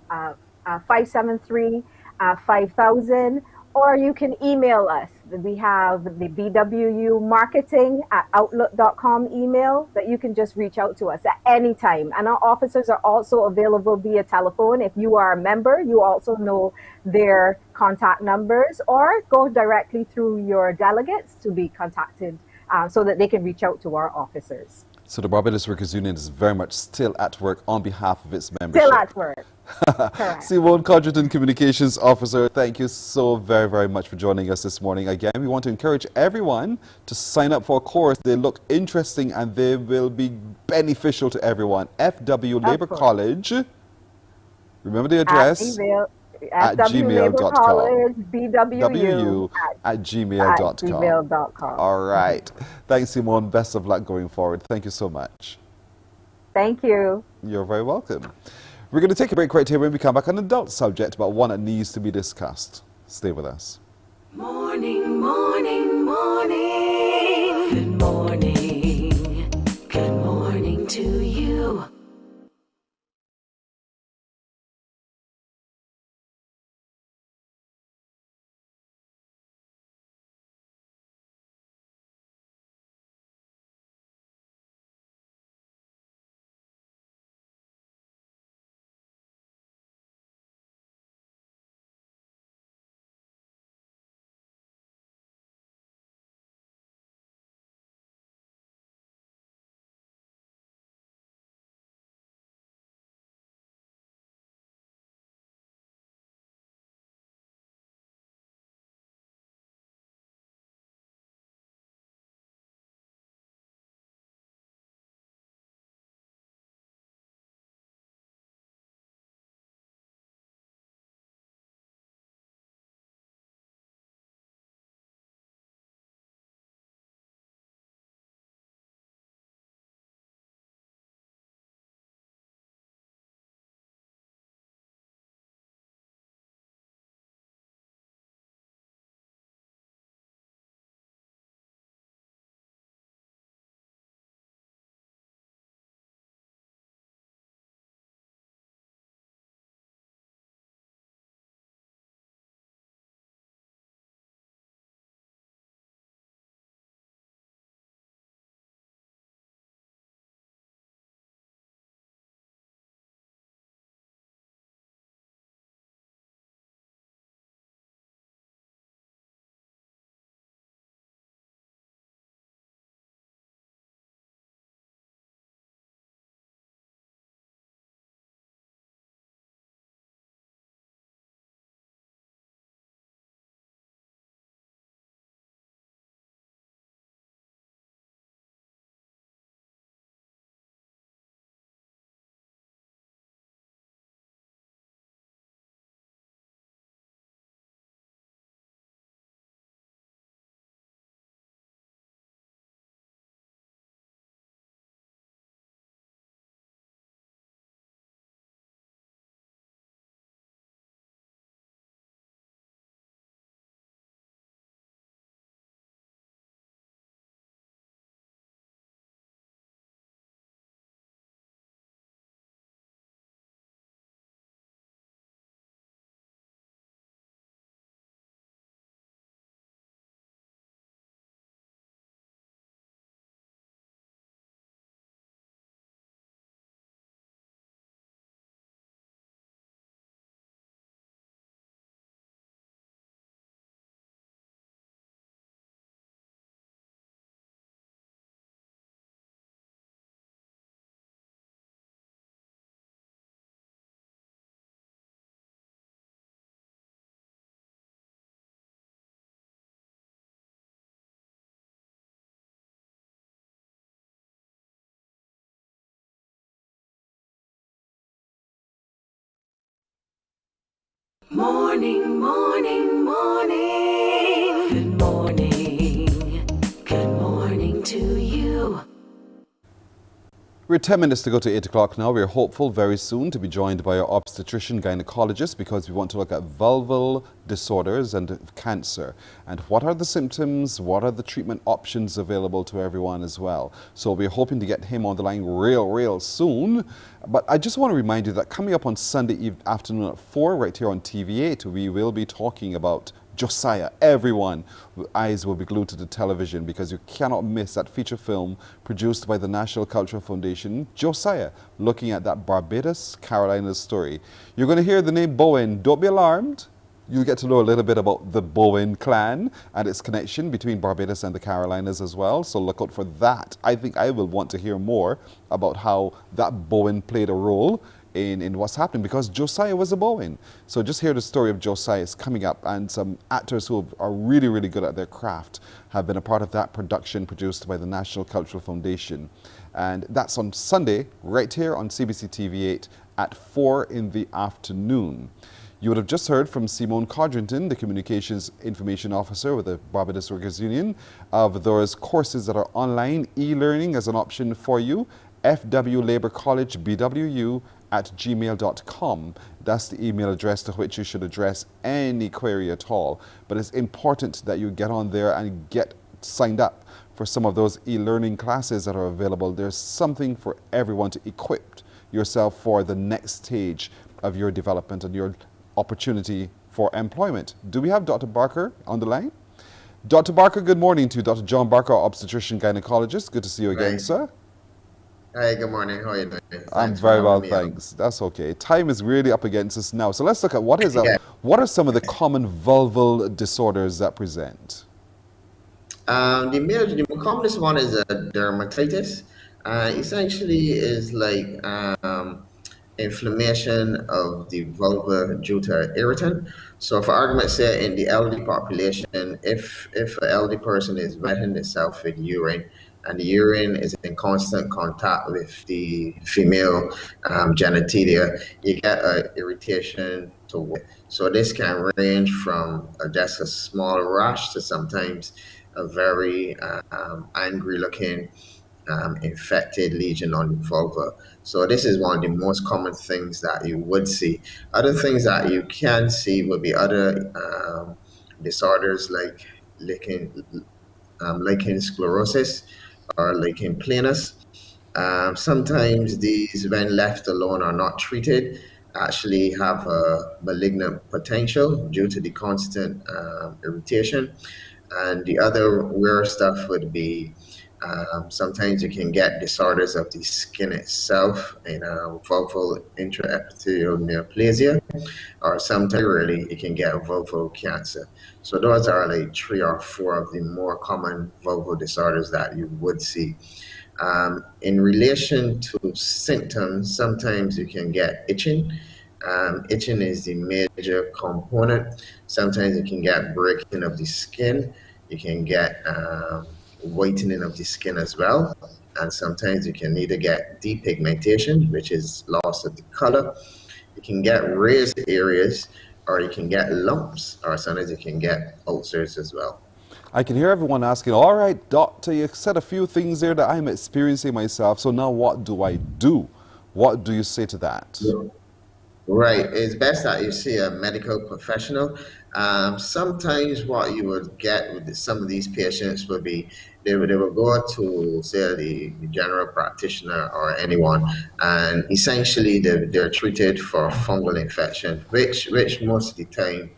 573-5000, or you can email us. We have the BWU marketing @outlook.com email that you can just reach out to us at any time. And our officers are also available via telephone. If you are a member, you also know their contact numbers, or go directly through your delegates to be contacted so that they can reach out to our officers. So the Barbados Workers Union is very much still at work on behalf of its membership. Still at work. Correct. Simone Codgerton, Communications Officer, thank you so very, very much for joining us this morning. Again, we want to encourage everyone to sign up for a course. They look interesting and they will be beneficial to everyone. FW Labour College. Remember the address? At gmail.com. BWU at gmail.com. All right. Thanks, Simone. Best of luck going forward. Thank you so much. Thank you. You're very welcome. We're going to take a break right here. When we come back, an adult subject, but one that needs to be discussed. Stay with us. Morning, morning, morning. Good morning. Good morning to you. Morning, morning, morning. Good morning. Good morning to you. We're 10 minutes to go to 8 o'clock now. We're hopeful very soon to be joined by our obstetrician gynecologist because we want to look at vulval disorders and cancer. And what are the symptoms? What are the treatment options available to everyone as well? So we're hoping to get him on the line real soon. But I just want to remind you that coming up on Sunday afternoon at 4 right here on TV8, we will be talking about Josiah. Everyone, eyes will be glued to the television because you cannot miss that feature film produced by the National Cultural Foundation, Josiah, looking at that Barbados, Carolinas story. You're going to hear the name Bowen. Don't be alarmed. You'll get to know a little bit about the Bowen clan and its connection between Barbados and the Carolinas as well. So look out for that. I think I will want to hear more about how that Bowen played a role in what's happening, because Josiah was a Bowen. So just hear the story of Josiah is coming up, and some actors who are really, really good at their craft have been a part of that production produced by the National Cultural Foundation. And that's on Sunday, right here on CBC TV8 at 4 in the afternoon. You would have just heard from Simone Codrington, the Communications Information Officer with the Barbados Workers Union, of those courses that are online, e-learning as an option for you. FW Labour College BWU at gmail.com. That's the email address to which you should address any query at all. But it's important that you get on there and get signed up for some of those e-learning classes that are available. There's something for everyone to equip yourself for the next stage of your development and your opportunity for employment. Do we have Dr. Barker on the line? Dr. Barker, good morning to you. Dr. John Barker, obstetrician gynecologist. Good to see you again, sir. Hi, good morning. How are you doing? I'm very well, thanks. That's okay. Time is really up against us now. So let's look at what are some of the common vulval disorders that present? The commonest one is dermatitis. Essentially is like inflammation of the vulva due to irritant. So for argument's sake, in the elderly population, if an elderly person is wetting itself with urine, and the urine is in constant contact with the female genitalia, you get an irritation to wet. So this can range from just a small rash to sometimes a very angry looking infected lesion on the vulva. So this is one of the most common things that you would see. Other things that you can see would be other disorders like lichen sclerosis or lichen planus. Sometimes these, when left alone or not treated, actually have a malignant potential due to the constant irritation. And the other weird stuff would be sometimes you can get disorders of the skin itself in vulval intraepithelial neoplasia, or sometimes really you can get vulval cancer. So those are like 3 or 4 of the more common vulval disorders that you would see. In relation to symptoms, sometimes you can get itching. Itching is the major component. Sometimes you can get breaking of the skin. You can get whitening of the skin as well. And sometimes you can either get depigmentation, which is loss of the color. You can get raised areas, or you can get lumps, or sometimes you can get ulcers as well. I can hear everyone asking, all right, doctor, you said a few things there that I'm experiencing myself, so now what do I do? What do you say to that? Right. It's best that you see a medical professional. Sometimes what you would get with some of these patients would be they would go to, say, the general practitioner or anyone, and essentially they're treated for fungal infection, which most of the time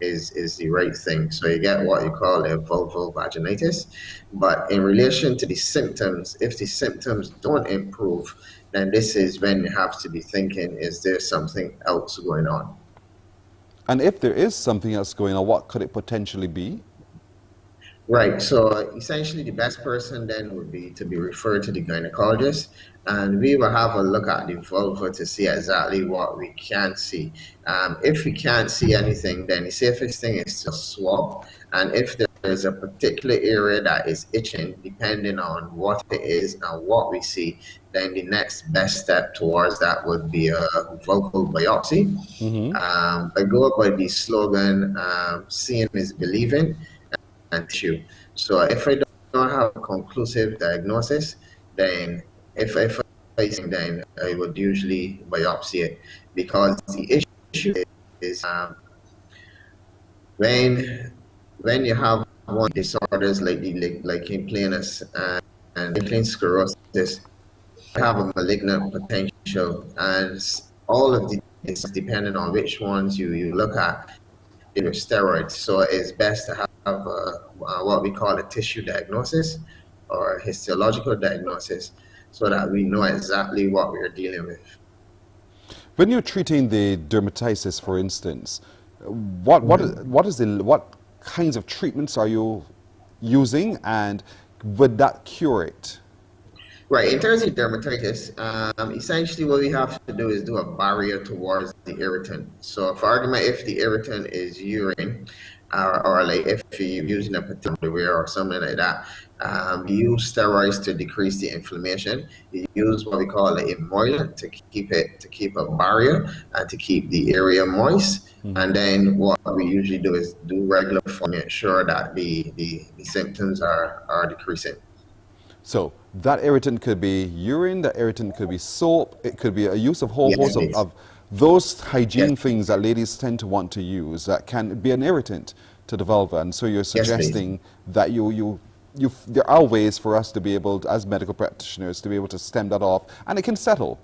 is the right thing. So you get what you call a vulval vaginitis. But in relation to the symptoms, if the symptoms don't improve, then this is when you have to be thinking, is there something else going on? And if there is something else going on, what could it potentially be? Right, so essentially the best person then would be to be referred to the gynecologist, and we will have a look at the vulva to see exactly what we can see. If we can't see anything, then the safest thing is to swab, and if there's a particular area that is itching, depending on what it is and what we see, then the next best step towards that would be a vulval biopsy. I go by the slogan, seeing is believing, and tissue. So if I don't have a conclusive diagnosis, then if I think, then I would usually biopsy it, because the issue is when you have one disorders like lichen planus and lichen sclerosis, have a malignant potential, and all of these, depending on which ones you look at, steroids. So it's best to have what we call a tissue diagnosis or histological diagnosis, so that we know exactly what we're dealing with. When you're treating the dermatitis, for instance, What kinds of treatments are you using, and would that cure it? Right, in terms of dermatitis, essentially what we have to do is do a barrier towards the irritant. So for argument, if the irritant is urine, or like if you're using a particular wear or something like that, you use steroids to decrease the inflammation. You use what we call an emollient to keep a barrier and to keep the area moist. And then what we usually do is do regular to make sure that the symptoms are decreasing. So that irritant could be urine, that irritant could be soap, it could be a use of whole host of those hygiene things that ladies tend to want to use that can be an irritant to the vulva. And so you're suggesting that there are ways for us to be able to, as medical practitioners, to be able to stem that off, and it can settle.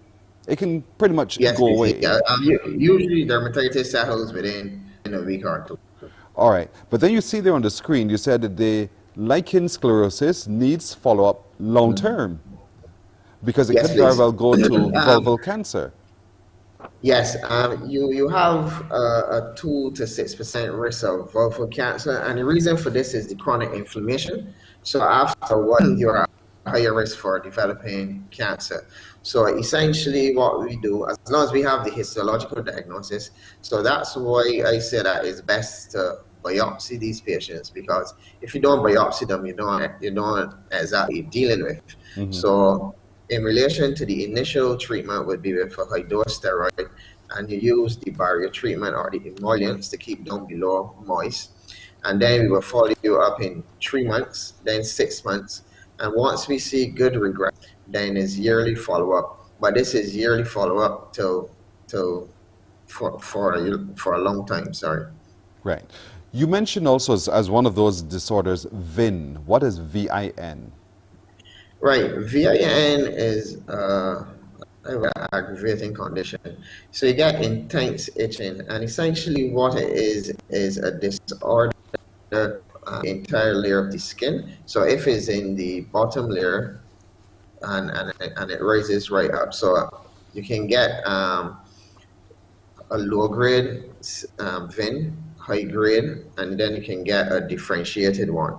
It can pretty much go away. Usually dermatitis settles within a week or two. All right. But then you see there on the screen, you said that the lichen sclerosis needs follow-up long-term because it could very well go to vulval cancer. Yes, you have a 2 to 6% risk of vulval cancer, and the reason for this is the chronic inflammation. So after 1 year, higher risk for developing cancer. So essentially what we do, as long as we have the histological diagnosis, so that's why I say that it's best to biopsy these patients, because if you don't biopsy them, you don't exactly dealing with. So in relation to the initial treatment would be with a high dose steroid, and you use the barrier treatment or the emollients to keep them below moist. And then we will follow you up in 3 months, then 6 months. And once we see good regression, then it's yearly follow-up. But this is yearly follow-up for a long time, sorry. Right. You mentioned also as one of those disorders, VIN. What is VIN? Right. VIN is an aggravating condition. So you get intense itching, and essentially what it is a disorder entire layer of the skin. So if it's in the bottom layer and it rises right up, so you can get a low grade VIN, high grade, and then you can get a differentiated one.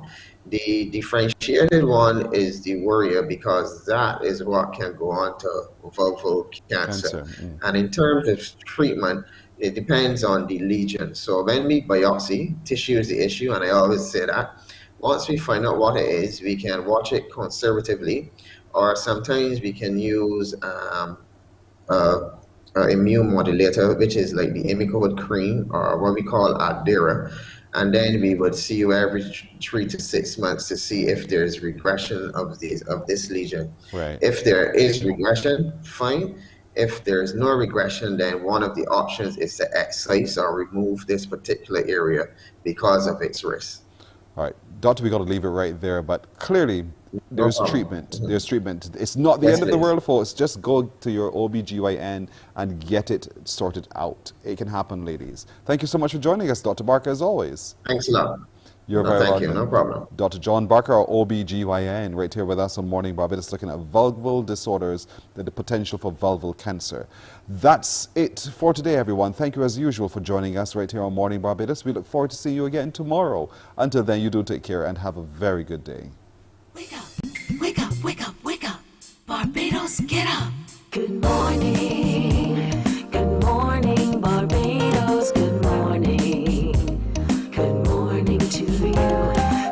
The differentiated one is the worrier because that is what can go on to vulval cancer. And in terms of treatment, it depends on the lesion. So when we biopsy, tissue is the issue, and I always say that. Once we find out what it is, we can watch it conservatively, or sometimes we can use immune modulator, which is like the Imicode cream, or what we call Adira. And then we would see you every 3 to 6 months to see if there's regression of this lesion. Right. If there is regression, fine. If there's no regression, then one of the options is to excise or remove this particular area because of its risk. All right, Doctor, we got to leave it right there, but clearly there's treatment. There's treatment. It's not the end of the world, folks. Just go to your OBGYN and get it sorted out. It can happen, ladies. Thank you so much for joining us, Dr. Barker, as always. Thanks a lot. You're very welcome. Thank you, no problem. Dr. John Barker, our OBGYN, right here with us on Morning Barbados, looking at vulval disorders and the potential for vulval cancer. That's it for today, everyone. Thank you, as usual, for joining us right here on Morning Barbados. We look forward to seeing you again tomorrow. Until then, you do take care and have a very good day. Wake up, wake up, wake up, wake up. Barbados, get up. Good morning. Good morning, Barbados. Good morning. Good morning to you.